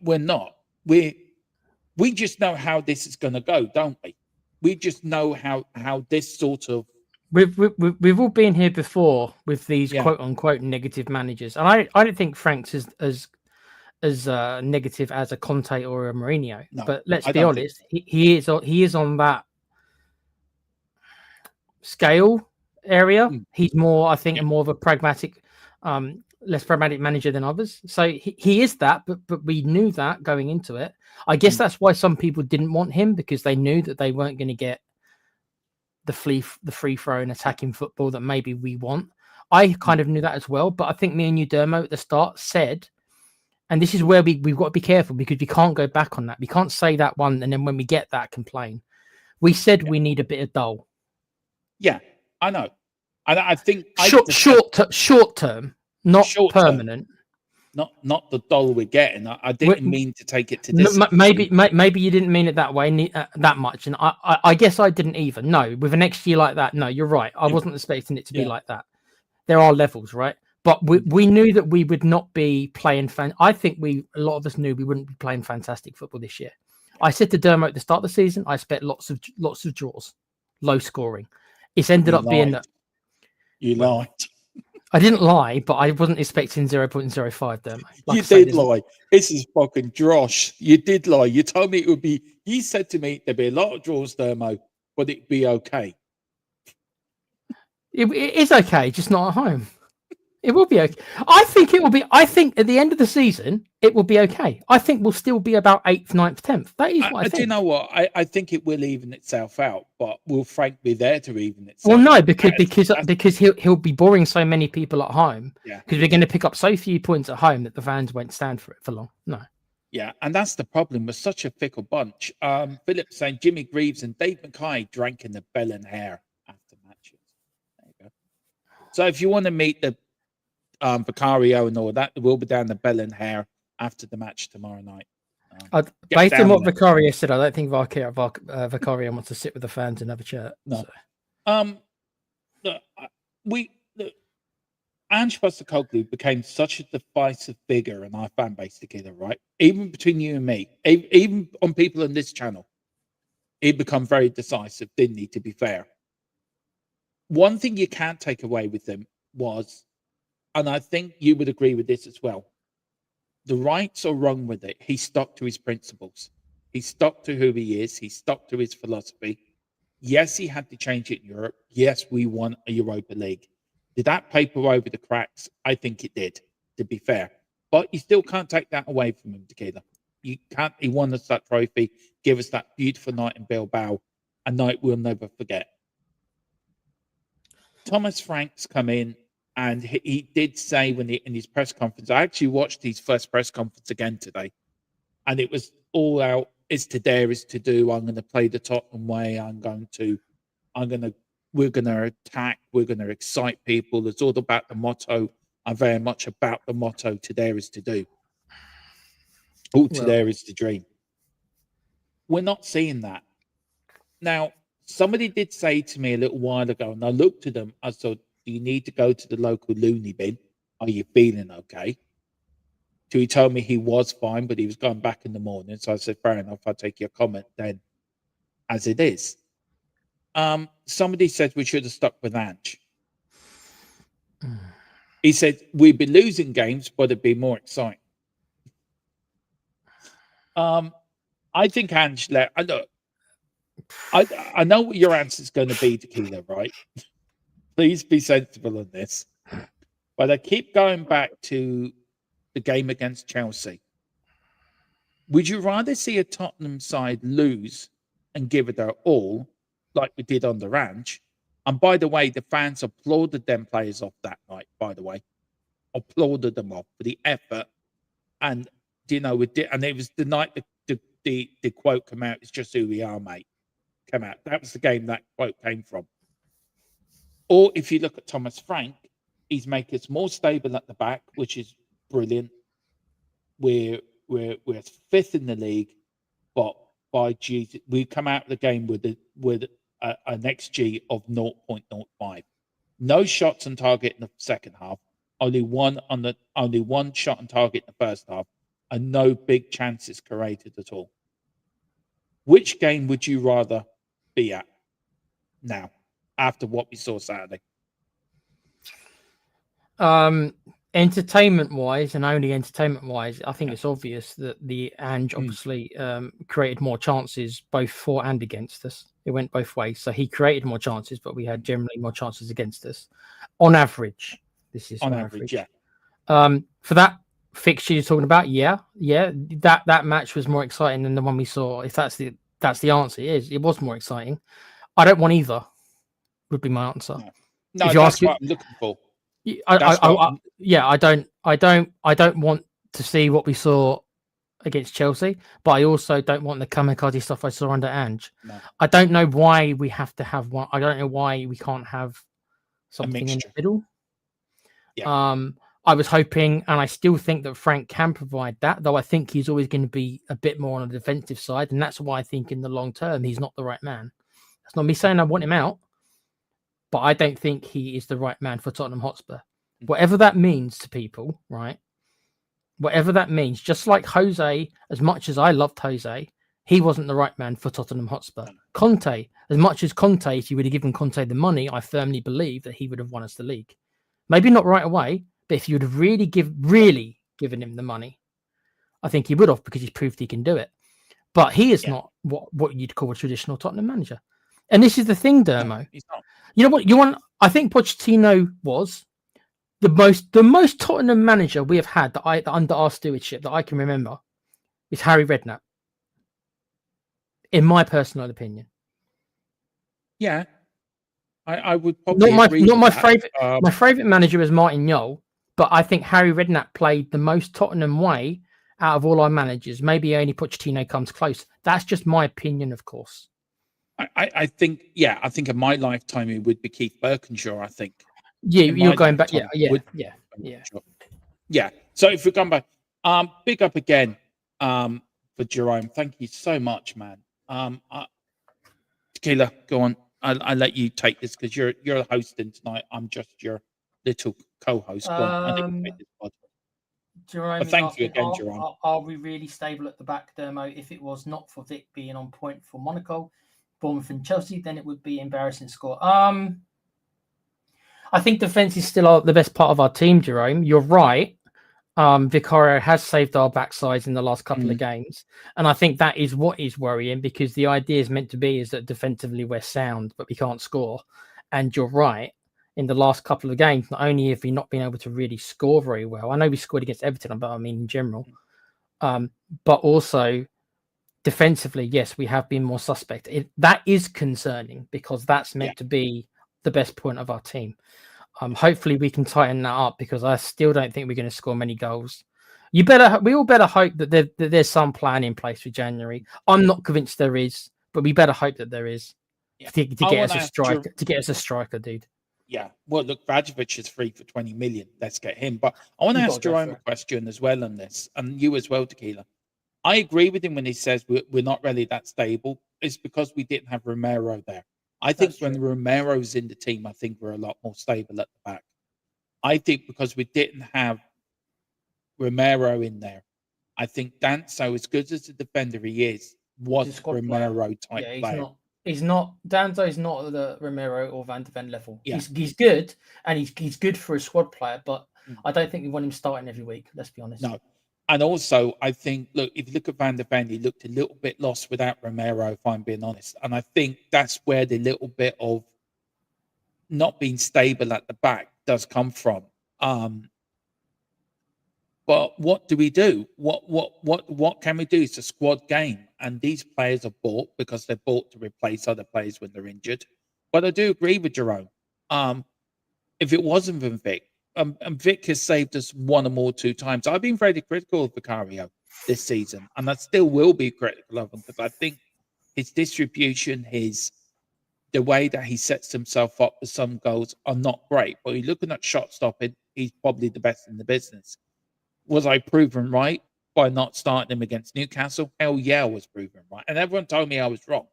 We're not. We just know how this is going to go, don't we? We just know how this sort of We've all been here before with these yeah. quote unquote negative managers, and I don't think Frank's as negative as a Conte or a Mourinho. No, But let's I be don't think. honest, he is on that scale area. Mm, He's more, I think, yeah, more of a pragmatic, less pragmatic manager than others. So he is that, but we knew that going into it. I guess mm, that's why some people didn't want him, because they knew that they weren't going to get the free flow and yeah, attacking football that maybe we want. I mm, kind of knew that as well, but I think me and you, Dermo, at the start said, and this is where we've got to be careful, because we can't go back on that. We can't say that one, and then when we get that, complain. We said yeah. we need a bit of dull. Yeah, I know. And I think Short term, not short term, permanent. not the dollar we're getting. I didn't mean to take it to this Maybe extreme. maybe you didn't mean it that way, that much, and I guess I didn't either. No, with an next year like that, no, you're right. I Yeah, wasn't expecting it to be yeah, like that. There are levels, right? But mm, we knew that we would not be playing I think a lot of us knew we wouldn't be playing fantastic football this year. I said to Dermo at the start of the season, I expect lots of draws, low scoring. It's ended you up being lied. that. You Well, lied. I didn't lie, but I wasn't expecting 0.05, Dermo. Like You I say, did lie. This is fucking drosh. You did lie. You told me it would be. You said to me there'd be a lot of draws, Thermo, but it'd be okay. it is okay, just not at home. It will be okay. I think it will be. I think at the end of the season, it will be okay. I think we'll still be about 8th, 9th, 10th. That is what I think. Do you know what? I think it will even itself out, but will Frank be there to even itself? Well, no, out? because he'll be boring so many people at home. Yeah, Because we're going to pick up so few points at home that the fans won't stand for it for long. No. yeah, and that's the problem. We're such a fickle bunch. Philip saying Jimmy Greaves and Dave Mackay drank in the Bell and Hare after matches. There you go. So if you want to meet the Vicario and all that, we'll be down the Bell and Hare after the match tomorrow night. Based on what there. Vicario said, I don't think Vicario wants to sit with the fans and have a chat. No. So. Look, Ange Postecoglou became such a divisive figure in our fan base together, right? Even between you and me, even on people on this channel, he'd become very decisive, didn't he, to be fair? One thing you can't take away with him was, and I think you would agree with this as well, the rights or wrong with it, he stuck to his principles. He stuck to who he is. He stuck to his philosophy. Yes, he had to change it in Europe. Yes, we won a Europa League. Did that paper over the cracks? I think it did, to be fair. But you still can't take that away from him, Tequila. You can't. He won us that trophy, give us that beautiful night in Bilbao, a night we'll never forget. Thomas Frank's come in, and he did say in his press conference, I actually watched his first press conference again today, and it was all out, is to dare, is to do. I'm going to play the Tottenham way. We're going to attack. We're going to excite people. It's all about the motto. I'm very much about the motto, to dare is to do. All to dare is to dream. We're not seeing that. Now, somebody did say to me a little while ago, and I looked at them, I said, do you need to go to the local loony bin? Are you feeling okay? So he told me he was fine, but he was going back in the morning. So I said, fair enough, I'll take your comment then as it is. Somebody said we should have stuck with Ange. He said, we'd be losing games, but it'd be more exciting. I think Ange look, I know what your answer is going to be, Tequila, right? Please be sensible on this. But I keep going back to the game against Chelsea. Would you rather see a Tottenham side lose and give it their all, like we did on the ranch? And by the way, the fans applauded them players off that night, by the way. Applauded them off for the effort. And, and it was the night the quote came out, it's just who we are, mate. Come out. That was the game that quote came from. Or if you look at Thomas Frank, he's making us more stable at the back, which is brilliant. We're fifth in the league, but by Jesus, we come out of the game with an XG of 0.05. No shots on target in the second half. Only one shot on target in the first half, and no big chances created at all. Which game would you rather be at now, after what we saw Saturday? Entertainment wise, and only entertainment wise, I think it's obvious that the Ange obviously created more chances both for and against us. It went both ways. So he created more chances, but we had generally more chances against us. On average, this is on average. Yeah. For that fixture you're talking about, that match was more exciting than the one we saw. If that's the answer, it was more exciting. I don't want either. Would be my answer. No, that's what I'm looking for. I don't want to see what we saw against Chelsea, but I also don't want the kamikaze stuff I saw under Ange. No. I don't know why we have to have one. I don't know why we can't have something in the middle. Yeah. I was hoping, and I still think that Frank can provide that, though I think he's always going to be a bit more on the defensive side, and that's why I think in the long term he's not the right man. That's not me saying I want him out, but I don't think he is the right man for Tottenham Hotspur. Whatever that means to people, right? Whatever that means, just like Jose, as much as I loved Jose, he wasn't the right man for Tottenham Hotspur. Conte, as much as Conte, if you would have given Conte the money, I firmly believe that he would have won us the league. Maybe not right away, but if you would have really given him the money, I think he would have, because he's proved he can do it. But he is not what you'd call a traditional Tottenham manager. And this is the thing, Dermo. No, he's not. You know what? I think Pochettino was the most Tottenham manager we have had that under our stewardship that I can remember is Harry Redknapp. In my personal opinion. Yeah. I would probably my favorite. My favorite manager is Martin Jol, but I think Harry Redknapp played the most Tottenham way out of all our managers. Maybe only Pochettino comes close. That's just my opinion, of course. I think in my lifetime it would be Keith Birkinshaw. I think. Yeah, you're going back. Yeah. So if we're going back, big up again for Jerome. Thank you so much, man. Tequila, go on. I'll let you take this because you're hosting tonight. I'm just your little co-host. Go on. Jerome, but thank you again, Jerome. Are we really stable at the back, Dermo? If it was not for Vic being on point for Monaco, Bournemouth and Chelsea, then it would be embarrassing score. I think defense is still the best part of our team, Jerome. You're right. Vicario has saved our backsides in the last couple of games. And I think that is what is worrying, because the idea is meant to be is that defensively we're sound, but we can't score. And you're right. In the last couple of games, not only have we not been able to really score very well, I know we scored against Everton, but I mean in general, but also defensively, yes, we have been more suspect. That is concerning, because that's meant to be the best point of our team. Hopefully we can tighten that up, because I still don't think we're going to score many goals. We all better hope that there's some plan in place for January. I'm not convinced there is, but we better hope that there is to get us a striker. To get us a striker, dude. Yeah. Well, look, Vajovic is free for 20 million. Let's get him. But I want to ask Jerome a question as well on this, and you as well, Tequila. I agree with him when he says we're not really that stable. It's because we didn't have Romero there. I think when Romero's in the team, I think we're a lot more stable at the back. I think because we didn't have Romero in there, I think Danso, as good as a defender he is, was Romero type player. Danso is not the Romero or Van de Ven level. Yeah. He's good, and he's good for a squad player, but I don't think we want him starting every week. Let's be honest. No. And also, I think, look, if you look at Van de Ven, he looked a little bit lost without Romero, if I'm being honest. And I think that's where the little bit of not being stable at the back does come from. But what do we do? What can we do? It's a squad game, and these players are bought because they're bought to replace other players when they're injured. But I do agree with Jerome. If it wasn't for Vic, and Vic has saved us one or more two times. I've been very critical of Vicario this season, and I still will be critical of him because I think his distribution, the way that he sets himself up for some goals are not great. But you're looking at shot stopping, he's probably the best in the business. Was I proven right by not starting him against Newcastle? Hell yeah, I was proven right. And everyone told me I was wrong.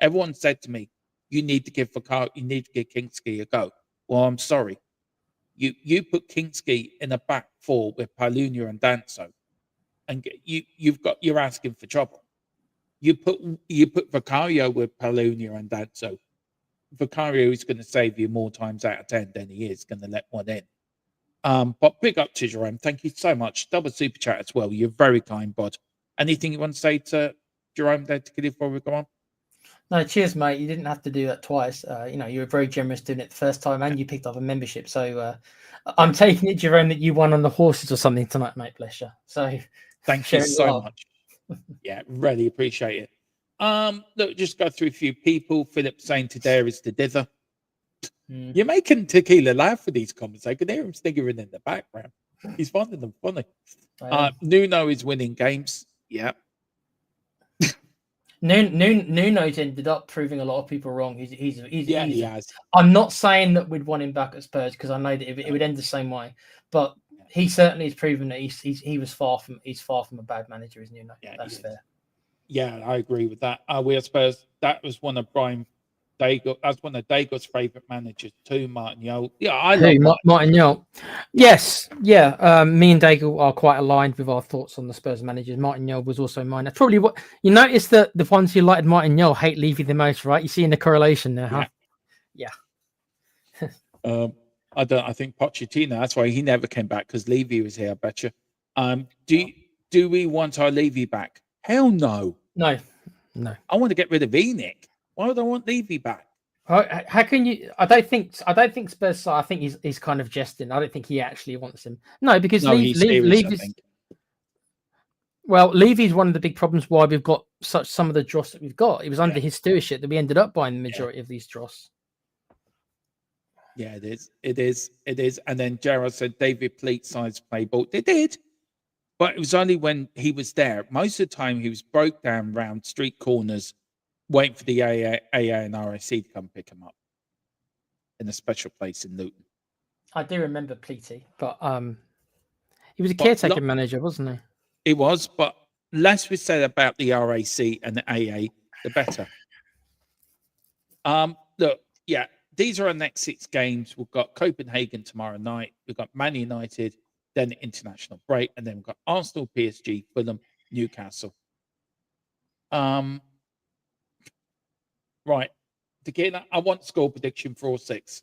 Everyone said to me, you need to give Kingsley a go. Well, I'm sorry. You put Kingsley in a back four with Palunia and Danso, and you're asking for trouble. You put Vicario with Palunia and Danso. Vicario is going to save you more times out of 10 than he is going to let one in. But big up to Jerome. Thank you so much. Double super chat as well. You're very kind, bud. Anything you want to say to Jerome there to get before we go on? No, cheers, mate. You didn't have to do that twice. You were very generous doing it the first time, and you picked up a membership. So I'm taking it, Jerome, that you won on the horses or something tonight, mate. Bless you. So thank you so much. Yeah, really appreciate it. Look, just go through a few people. Philip saying today is the dither. You're making Tequila laugh with these comments. I can hear him sniggering in the background. He's finding them funny. Nuno is winning games. Yeah. Nuno's ended up proving a lot of people wrong. He has. I'm not saying that we'd want him back at Spurs because I know that it would end the same way, but he certainly has proven that he's far from a bad manager, isn't Nuno? Yeah, that's fair. Yeah, I agree with that. We at Spurs. That was one of Brian Daigle. That's one of Daigle's favourite managers too, Martin Yole. Yeah, I love Martin Yole. Yes, yeah. Me and Daigle are quite aligned with our thoughts on the Spurs managers. Martin Yole was also mine. That's probably what you notice, that the ones who liked Martin Yole hate Levy the most, right? You see in the correlation there, huh? Yeah. I think Pochettino. That's why he never came back, because Levy was here. I bet you. Do we want our Levy back? Hell no. No. I want to get rid of Enoch. Why would I want Levy back? How can you? I don't think Spurs. I think he's kind of jesting. I don't think he actually wants him. No, because Levy's. Well, Levy's one of the big problems why we've got some of the dross that we've got. It was under his stewardship that we ended up buying the majority of these dross. Yeah, it is. And then Gerard said David Pleat sides play ball. They did. But it was only when he was there. Most of the time, he was broke down round street corners, waiting for the AA and RSC to come pick him up in a special place in Luton. I do remember Pleaty, but he was a caretaker manager, wasn't he? He was, but less we said about the RAC and the AA, the better. Look, yeah, these are our next 6 games. We've got Copenhagen tomorrow night. We've got Man United, then the international break, and then we've got Arsenal, PSG, Fulham, Newcastle. Right. Tequila, I want score prediction for all 6.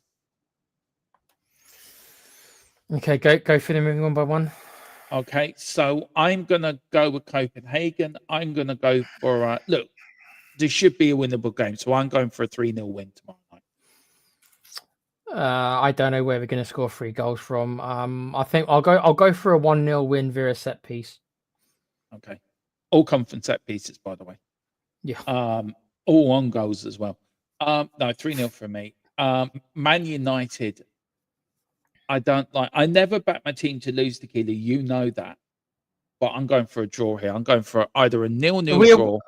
Okay, go for them moving one by one. Okay, so I'm going to go with Copenhagen. I'm going to go for, look, this should be a winnable game. So I'm going for a 3-0 win tomorrow night. I don't know where we're going to score 3 goals from. I think I'll go for a 1-0 win via a set piece. Okay. All come from set pieces, by the way. Yeah. All on goals as well. No, 3-0 for me. Man United, I never back my team to lose, Tequila. You know that. But I'm going for a draw here. I'm going for either a 0-0 draw.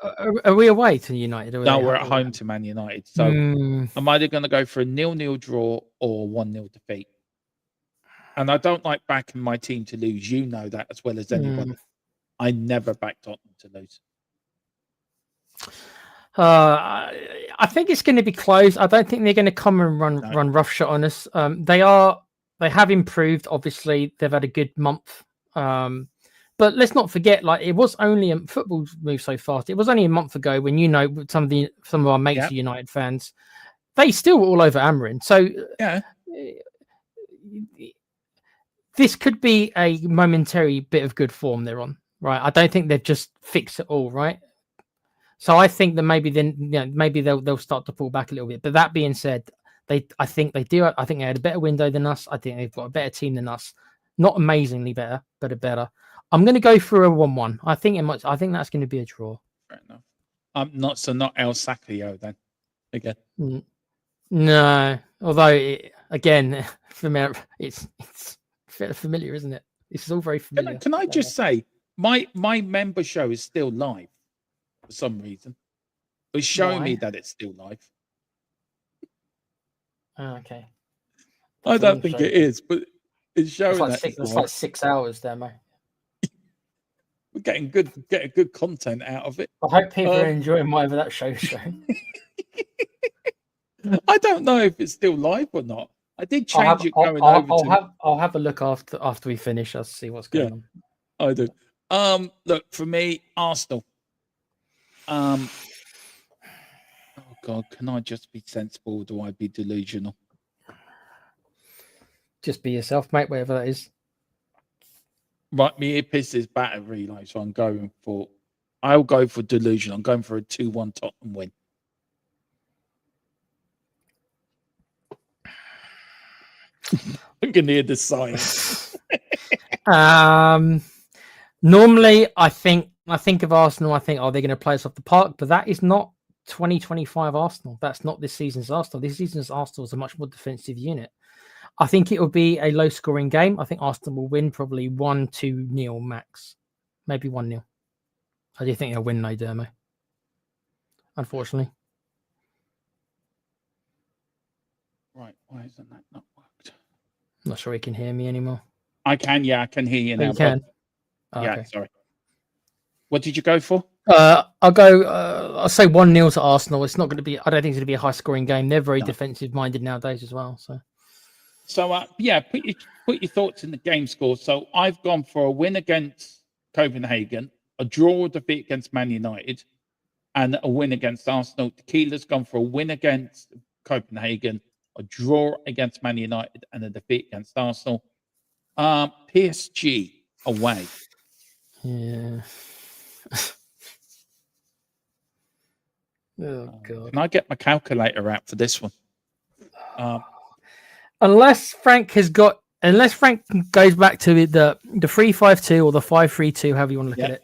Are we away to United? No, we're at home to Man United. So I'm either going to go for a 0-0 draw or 1-0 defeat. And I don't like backing my team to lose. You know that as well as anybody. I never back Tottenham to lose. I think it's going to be close. I don't think they're going to come and run roughshod on us. They have improved. Obviously, they've had a good month. But let's not forget, it was only football moves so fast. It was only a month ago when some of our mates are United fans. They still were all over Amarin. So this could be a momentary bit of good form they're on, right? I don't think they've just fixed it all, right? So I think that maybe they'll start to pull back a little bit. But that being said, I think they had a better window than us. I think they've got a better team than us. Not amazingly better, but a better. I'm going to go for a 1-1. I think that's going to be a draw. Fair enough. Not El Sacchio then. Again. No, although again, it's familiar, isn't it? This is all very familiar. Can I just say, my member show is still live for some reason. It's showing me that it's still live. Oh, okay. I don't think it is, but it's showing it's like 6 hours there, mate. We're getting good content out of it. I hope people are enjoying whatever that show's showing. I don't know if it's still live or not. I did change it going over. I'll have a look after we finish. I'll see what's going on. I do. Look, for me, Arsenal. Oh God, can I just be sensible or do I be delusional? Just be yourself, mate, whatever that is. Right, my earpiece is battery, like, so I'll go for delusion. I'm going for a 2-1 Tottenham win. I can hear the silence. Normally, I think of Arsenal, I think, they're going to play us off the park, but that is not 2025 Arsenal. That's not this season's Arsenal. This season's Arsenal is a much more defensive unit. I think it will be a low-scoring game. I think Arsenal will win probably 1-2-0 max, maybe 1-0. I do think they'll win, no, Dermo. Unfortunately. Right, why isn't that not worked? I'm not sure he can hear me anymore. I can hear you now. You can? Yeah, sorry. What did you go for? I'll say 1-0 to Arsenal. It's not going to be, I don't think it's going to be a high-scoring game. They're very defensive-minded nowadays as well, so... So, put your thoughts in the game score. So, I've gone for a win against Copenhagen, a draw or defeat against Man United, and a win against Arsenal. Tequila's gone for a win against Copenhagen, a draw against Man United, and a defeat against Arsenal. PSG away. Yeah. Oh, God. Can I get my calculator out for this one? Unless Frank goes back to the 3-5-2 or the 5-3-2, however you want to look at it.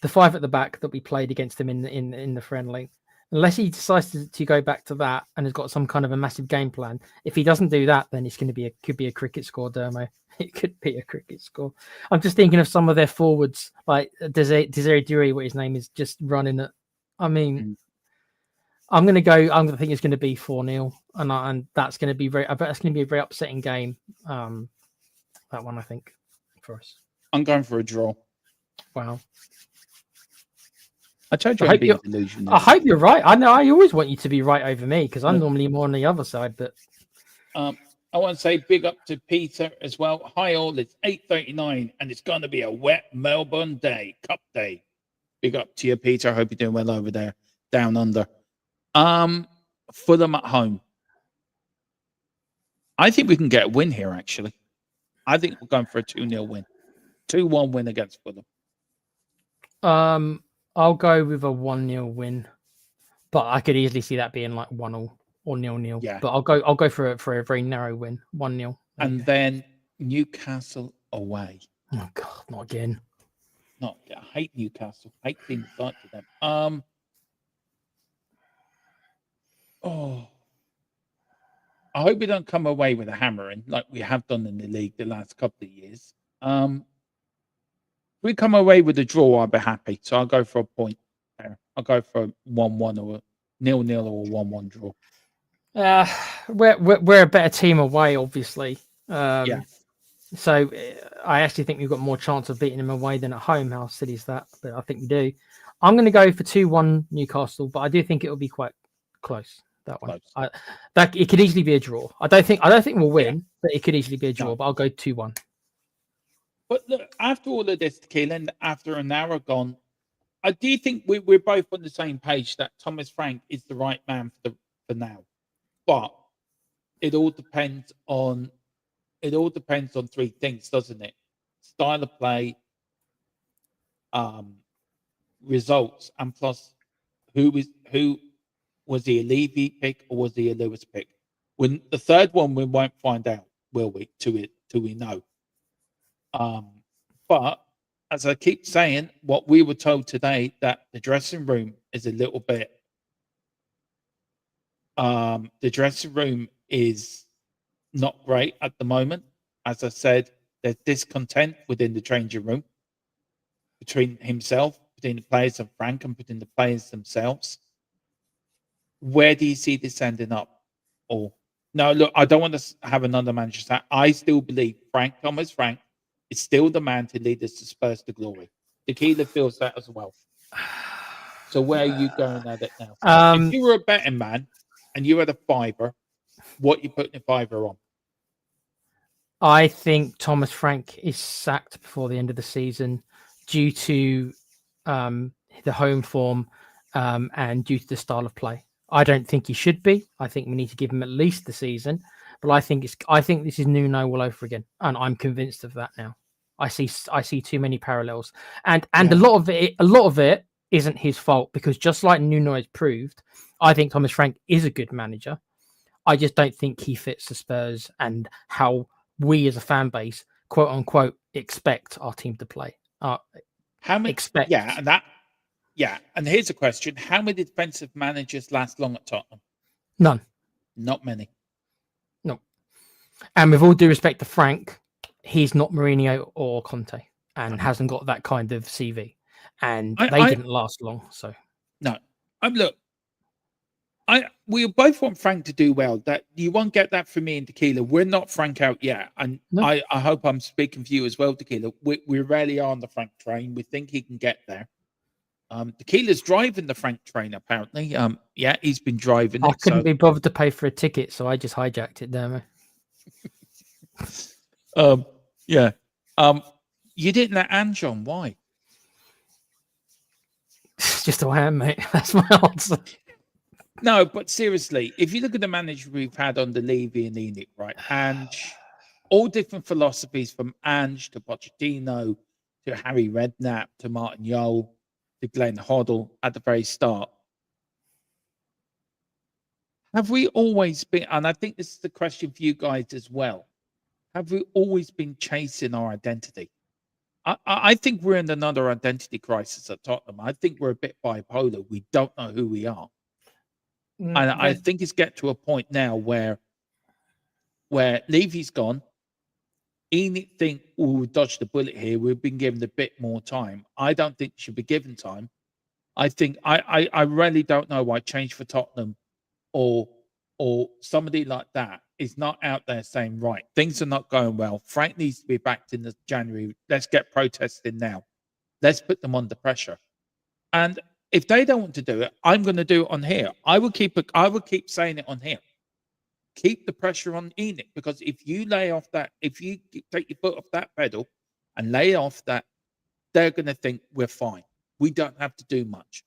The 5 at the back that we played against him in the friendly. Unless he decides to go back to that and has got some kind of a massive game plan. If he doesn't do that, then it's going to could be a cricket score, Dermo. It could be a cricket score. I'm just thinking of some of their forwards, like Desiree Doué, what his name is, just running it. I mean, I'm going to think it's going to be 4-0, and that's going to be I bet that's going to be a very upsetting game. That one, I think, for us. I'm going for a draw. Wow. I told you I'd be delusional. I hope you're right. I know I always want you to be right over me because I'm normally more on the other side. But I want to say big up to Peter as well. Hi all, it's 8:39 and it's going to be a wet Melbourne day, Cup day. Big up to you, Peter. I hope you're doing well over there, down under. Fulham at home. I think we can get a win here, actually. I think we're going for a 2-0 win. 2-1 win against Fulham. I'll go with a 1-0 win. But I could easily see that being like 1-0 or 0-0. Yeah. But I'll go for a very narrow win. 1-0. And then Newcastle away. Oh God, not again. I hate Newcastle. I hate teams like them. I hope we don't come away with a hammering like we have done in the league the last couple of years. If we come away with a draw, I'll be happy. So I'll go for a point there. I'll go for a 1-1 or a 0-0 or a 1-1 draw. We're a better team away, obviously. Yeah. So I actually think we've got more chance of beating them away than at home. How silly is that? But I think we do. I'm going to go for 2-1 Newcastle, but I do think it will be quite close. That one. That it could easily be a draw. I don't think we'll win, but it could easily be a draw. No. But I'll go 2-1. But look, after all of this, Tequila, and after an hour gone, I do think we're both on the same page that Thomas Frank is the right man for now. But it all depends on three things, doesn't it? Style of play, results, and plus who was he a Levy pick or was he a Lewis pick? When the third one we won't find out. will we? Till we know. But as I keep saying, what we were told today, that the dressing room is a little bit. The dressing room is not great at the moment. As I said, there's discontent within the changing room between himself, between the players and Frank, and between the players themselves. Where do you see this ending up? Or no, look, I don't want to have another Manchester. I still believe Thomas Frank is still the man to lead us to Spurs to glory. Tequila feels that as well. So where are you going at it now? If you were a betting man and you had a fiver, what you putting a fiver on? I think Thomas Frank is sacked before the end of the season due to the home form and due to the style of play. I don't think he should be. I think we need to give him at least the season. But I think this is Nuno all over again, and I'm convinced of that now. I see too many parallels, and a lot of it isn't his fault, because just like Nuno has proved, I think Thomas Frank is a good manager. I just don't think he fits the Spurs and how we as a fan base, quote unquote, expect our team to play. How many? Expect? Yeah. And here's a question: how many defensive managers last long at Tottenham? None. Not many. No. And with all due respect to Frank, he's not Mourinho or Conte, and hasn't got that kind of CV. And they didn't last long. So no. Look, we both want Frank to do well. That you won't get that from me and Tequila. We're not Frank out yet, and no. I hope I'm speaking for you as well, Tequila. We rarely are on the Frank train. We think he can get there. Tequila's driving the Frank train apparently. Yeah, he's been driving. I couldn't be bothered to pay for a ticket, so I just hijacked it, damn it. Yeah. You didn't let Ange on. Why? It's just who I am, mate. That's my answer. No, but seriously, if you look at the manager we've had under Levy and Enid, right? Ange, all different philosophies, from Ange to Pochettino to Harry Redknapp to Martin Jol to Glenn Hoddle at the very start. Have we always been, and I think this is the question for you guys as well, have we always been chasing our identity? I think we're in another identity crisis at Tottenham. I think we're a bit bipolar. We don't know who we are. And I think it's get to a point now where Levy's gone. Enid think we've dodged the bullet here. We've been given a bit more time. I don't think should be given time. I think I really don't know why change for Tottenham or somebody like that is not out there saying, right, things are not going well. Frank needs to be backed in the January. Let's get protesting now. Let's put them under pressure. And if they don't want to do it, I'm going to do it on here. I will keep saying it on here. Keep the pressure on Enid, because if you lay off that, if you take your foot off that pedal and lay off that, they're going to think we're fine. We don't have to do much.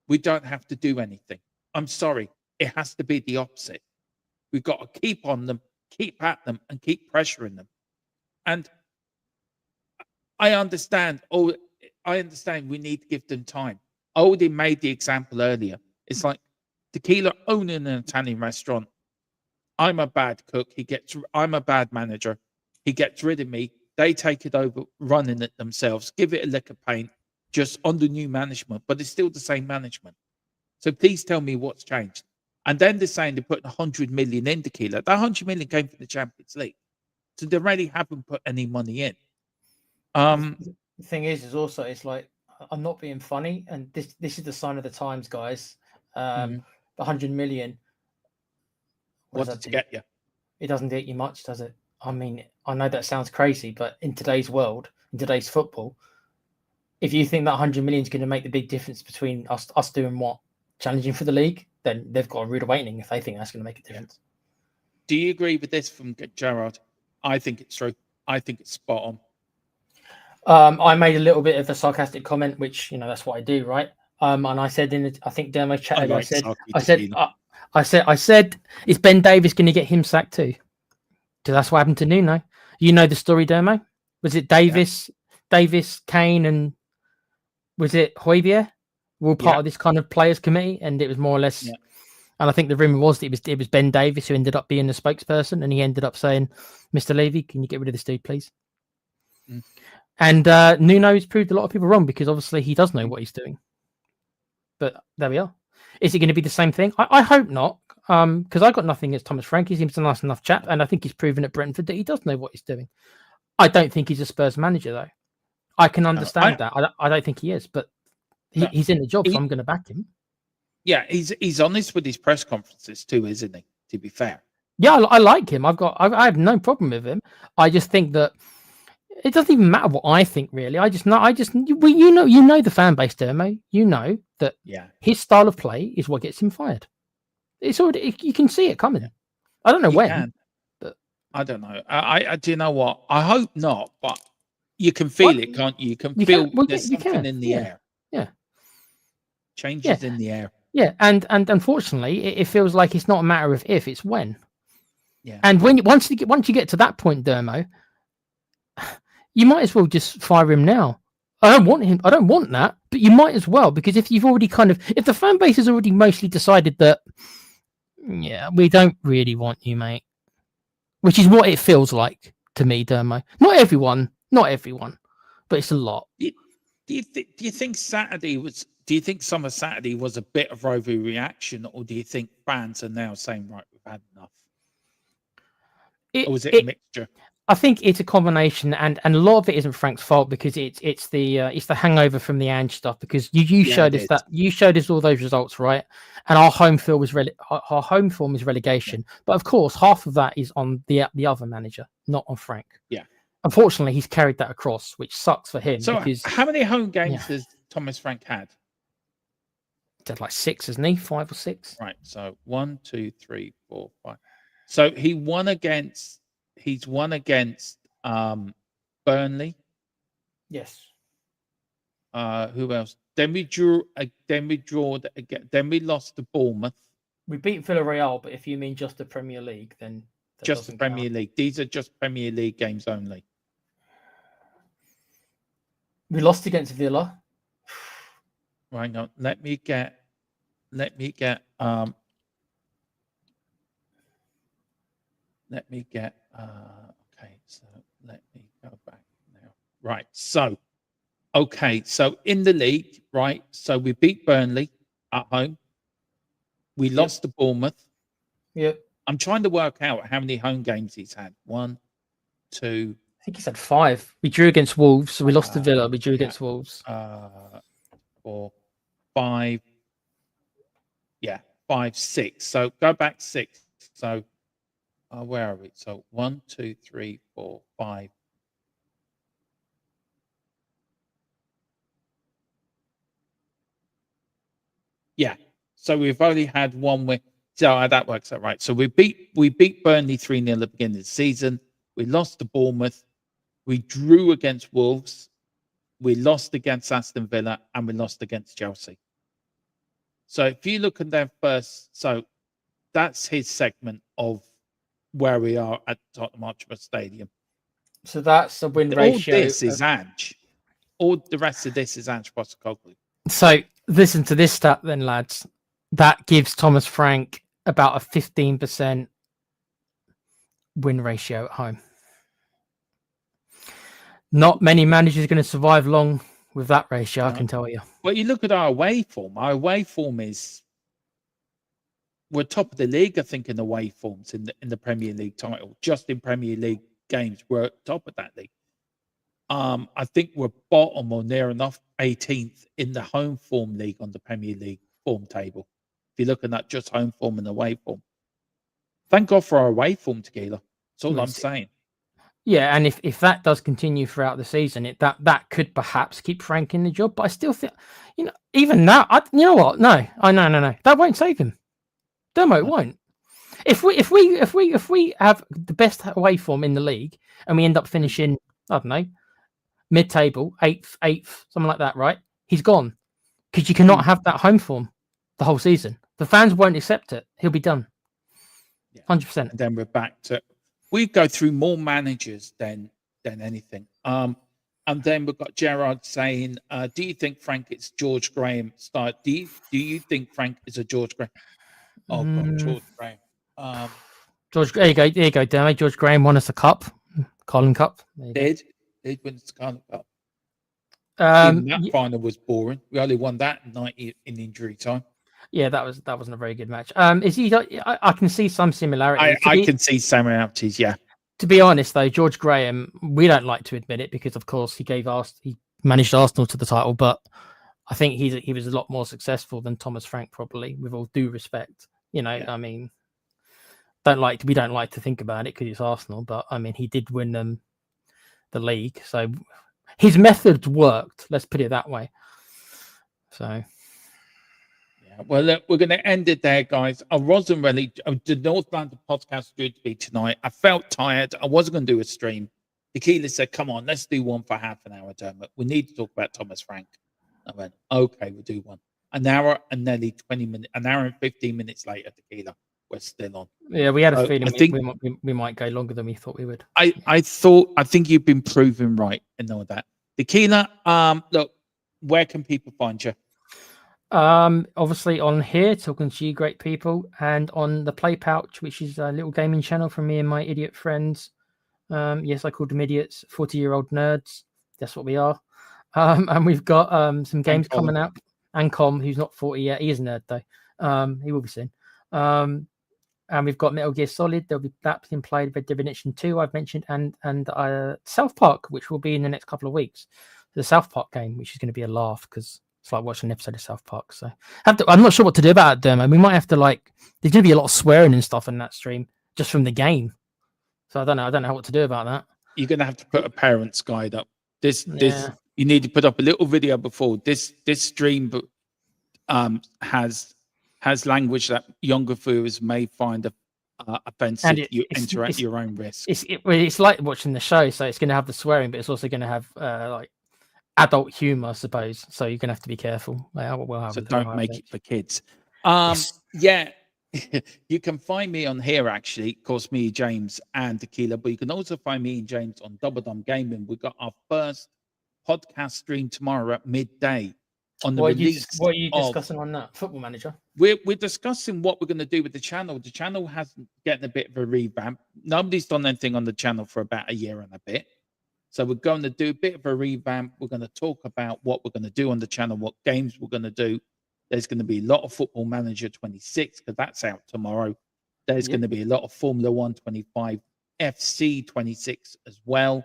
We don't have to do anything. I'm sorry. It has to be the opposite. We've got to keep on them, keep at them, and keep pressuring them. And I understand. I understand we need to give them time. I already made the example earlier. It's like Tequila owning an Italian restaurant. I'm a bad cook. I'm a bad manager. He gets rid of me. They take it over, running it themselves, give it a lick of paint, just under new management, but it's still the same management. So please tell me what's changed. And then they're saying they're putting 100 million in Tequila. That 100 million came from the Champions League. So they really haven't put any money in. The thing is also, it's like, I'm not being funny, and this is the sign of the times, guys. The 100 million. What does it get you? It doesn't get you much, does it? I mean, I know that sounds crazy, but in today's world, in today's football, if you think that 100 million is going to make the big difference between us doing what? Challenging for the league, then they've got a rude awakening if they think that's going to make a difference. Do you agree with this from Gerard? I think it's true. I think it's spot on. I made a little bit of a sarcastic comment, which, you know, that's what I do, right? And I said I think Dermo chatted. I said, is Ben Davies going to get him sacked too? Because that's what happened to Nuno. You know the story, Dermo? Was it Davis, Kane, and was it Højbjerg? We're all part of this kind of players committee, and it was more or less And I think the rumor was that it was Ben Davis who ended up being the spokesperson, and he ended up saying, "Mr. Levy, can you get rid of this dude, please?" Mm. And Nuno's proved a lot of people wrong because obviously he does know what he's doing. But there we are. Is it going to be the same thing? I hope not, because I got nothing against Thomas Frank. He seems a nice enough chap, and I think he's proven at Brentford that he does know what he's doing. I don't think he's a Spurs manager, though. I can understand that. I don't think he is, but he's in the job, so I'm going to back him. Yeah, he's honest with his press conferences too, isn't he? To be fair. Yeah, I like him. I have no problem with him. I just think that it doesn't even matter what I think, really. You know the fan base, Dermo. You know that his style of play is what gets him fired. It's already, you can see it coming. I don't know when, but I don't know. I do you know what? I hope not, but you can feel it, can't you? You can feel there's something in the air. Yeah. Changes in the air. Yeah, and unfortunately, it feels like it's not a matter of if, it's when. Yeah. And once you get to that point, Dermo, you might as well just fire him now. I don't want him. I don't want that, but you might as well, because if you've already if the fan base has already mostly decided that, yeah, we don't really want you, mate, which is what it feels like to me, Dermo. Not everyone, but it's a lot. Do you think Saturday was? Do you think summer Saturday was a bit of overreaction, or do you think fans are now saying, right, we've had enough? Or was it a mixture? I think it's a combination, and a lot of it isn't Frank's fault, because it's the hangover from the Ange stuff, because you showed us all those results, right? And our home form is relegation, but of course half of that is on the other manager, not on Frank. Yeah. Unfortunately, he's carried that across, which sucks for him. So because how many home games has Thomas Frank had? Did like 6, isn't he? 5 or 6. Right. So 1, 2, 3, 4, 5. So he's won against Burnley. Yes. Who else? Then we drew again. Then we lost to Bournemouth. We beat Villarreal, but if you mean just the Premier League, then just the Premier League. These are just Premier League games only. We lost against Villa. Right on. Let me get okay, so let me go back now. Right. So in the league, right? So we beat Burnley at home. We lost to Bournemouth. Yep. I'm trying to work out how many home games he's had. 1, 2. I think he's had 5. We drew against Wolves, so we lost to Villa. We drew against Wolves. 4, 5. Yeah, 5, 6. So go back 6. So where are we? So 1, 2, 3, 4, 5. Yeah. So we've only had one win. So that works out right. So we beat Burnley 3-0 at the beginning of the season. We lost to Bournemouth. We drew against Wolves. We lost against Aston Villa, and we lost against Chelsea. So if you look at their first, so that's his segment of where we are at Tottenham Hotspur Stadium. So that's a win ratio. All this is Ange. All the rest of this is Ange Postecoglou. So listen to this stat then, lads. That gives Thomas Frank about a 15% win ratio at home. Not many managers are going to survive long with that ratio, I can tell you. Well, you look at our away form. Our away form we're top of the league, I think, in away forms in the Premier League title. Just in Premier League games, we're at top of that league. I think we're bottom or near enough 18th in the home form league on the Premier League form table. If you're looking at just home form and away form. Thank God for our away form, Tequila. That's all I'm saying. Yeah, and if that does continue throughout the season, that could perhaps keep Frank in the job. But I still think, even that, you know what? No. That won't save him. Dermo, it won't. If we have the best away form in the league and we end up finishing, I don't know, mid-table, eighth, something like that, right? He's gone because you cannot have that home form the whole season. The fans won't accept it. He'll be done. 100%. And then we're back to. We go through more managers than anything. And then we've got Gerard saying, do you think Frank is George Graham style? Do you think Frank is a George Graham? Oh God, George Graham. George, there you go, Demo. George Graham won us a cup, Colin Cup. There you go. Did win the Scarlet Cup. Um, Even that final was boring. We only won that in injury time. Yeah, that wasn't a very good match. Is he? I can see some similarities. I can see similarities. Yeah. To be honest, though, George Graham, we don't like to admit it because, of course, he managed Arsenal to the title, but I think he was a lot more successful than Thomas Frank, probably, with all due respect. You know, Yeah. I mean, we don't like to think about it because it's Arsenal, but I mean, he did win them the league, so his methods worked. Let's put it that way. So. Well, look, we're going to end it there, guys. I wasn't really. The North London podcast due to be tonight. I felt tired. I wasn't going to do a stream. Tequila said, "Come on, let's do one for half an hour, Dermot. We need to talk about Thomas Frank." I went, "Okay, we'll do one." An hour and nearly 20 minutes. An hour and 15 minutes later, Tequila, we're still on. Yeah, we had a feeling I think we might go longer than we thought we would. I think you've been proven right in all that. Tequila, look, where can people find you? Obviously on here talking to you great people, and on the Play Pouch, which is a little gaming channel from me and my idiot friends. Yes, I called them idiots, 40-year-old nerds. That's what we are. And we've got some games coming out. Ancom, who's not 40 yet, he is a nerd though. He will be soon. And we've got Metal Gear Solid. There'll be that being played. Red Dead Redemption 2, I've mentioned, and South Park, which will be in the next couple of weeks. The South Park game, which is going to be a laugh because it's like watching an episode of South Park. So I'm not sure what to do about it, Dermo. We might have to there's going to be a lot of swearing and stuff in that stream just from the game. So I don't know what to do about that. You're going to have to put a parent's guide up. This you need to put up a little video before this stream has language that younger viewers may find offensive. You enter at your own risk. It's like watching the show, so it's going to have the swearing, but it's also going to have like adult humor, I suppose. So you're going to have to be careful. So don't make it for kids. Yes. Yeah. You can find me on here, actually. Of course, me, James, and Tequila. But you can also find me and James on Double Dumb Gaming. We've got our first podcast stream tomorrow at midday on the release. What are you discussing on that? Football Manager? We're discussing what we're going to do with the channel. The channel has getting a bit of a revamp. Nobody's done anything on the channel for about a year and a bit. So we're going to do a bit of a revamp. We're going to talk about what we're going to do on the channel, what games we're going to do. There's going to be a lot of Football Manager 26 because that's out tomorrow. There's going to be a lot of Formula 125 FC 26 as well.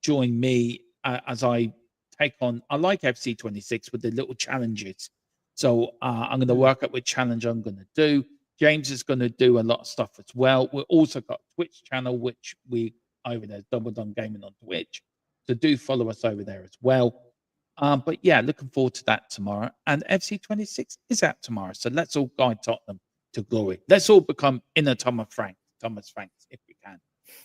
Join me as I take on. I like FC 26 with the little challenges. So I'm going to work out which challenge I'm going to do. James is going to do a lot of stuff as well. We've also got a Twitch channel, which we over there, Double Dumb Gaming on Twitch. So do follow us over there as well. But yeah, looking forward to that tomorrow. And FC 26 is out tomorrow. So let's all guide Tottenham to glory. Let's all become inner Thomas Franks, if we can.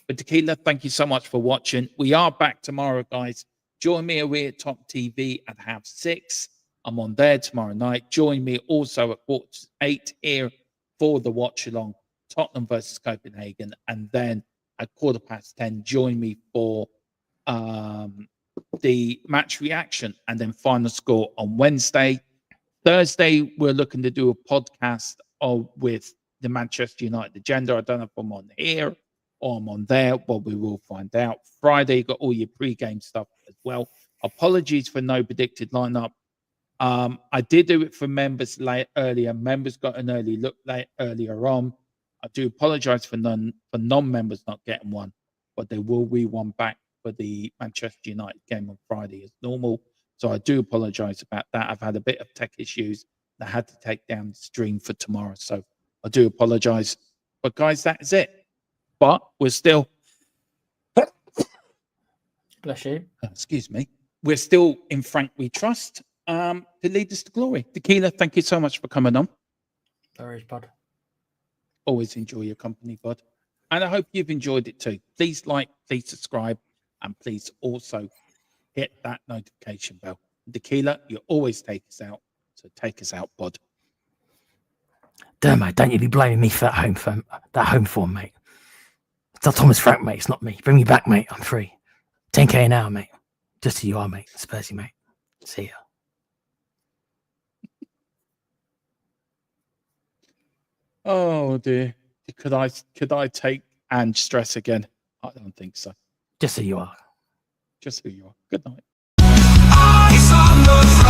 But Tequila, thank you so much for watching. We are back tomorrow, guys. Join me away at Top TV at 6:30. I'm on there tomorrow night. Join me also at 8:15 here for the watch along, Tottenham versus Copenhagen. And then at 10:15, join me for the match reaction and then final score on Wednesday. Thursday, we're looking to do a podcast with the Manchester United agenda. I don't know if I'm on here or I'm on there, but we will find out. Friday, you got all your pre-game stuff as well. Apologies for no predicted lineup. I did do it for members earlier. Members got an early look earlier on. I do apologize for non-members not getting one, but there will be one back for the Manchester United game on Friday as normal. So I do apologize about that. I've had a bit of tech issues. I had to take down the stream for tomorrow. So I do apologize. But guys, that is it. But we're still... Bless you. Excuse me. We're still in Frank We Trust to lead us to glory. Tequila, thank you so much for coming on. No worries, bud. Always enjoy your company, bud. And I hope you've enjoyed it too. Please like, please subscribe, and please also hit that notification bell. Tequila, you always take us out. So take us out, bud. Dermo, don't you be blaming me for that home form, mate. It's Thomas Frank, mate. It's not me. Bring me back, mate. I'm free. 10K an hour, mate. Just who you are, mate. Spursy, mate. See ya. Oh dear. Could I take and stress again? I don't think so. Just so you are. Just who you are. Good night. Eyes on the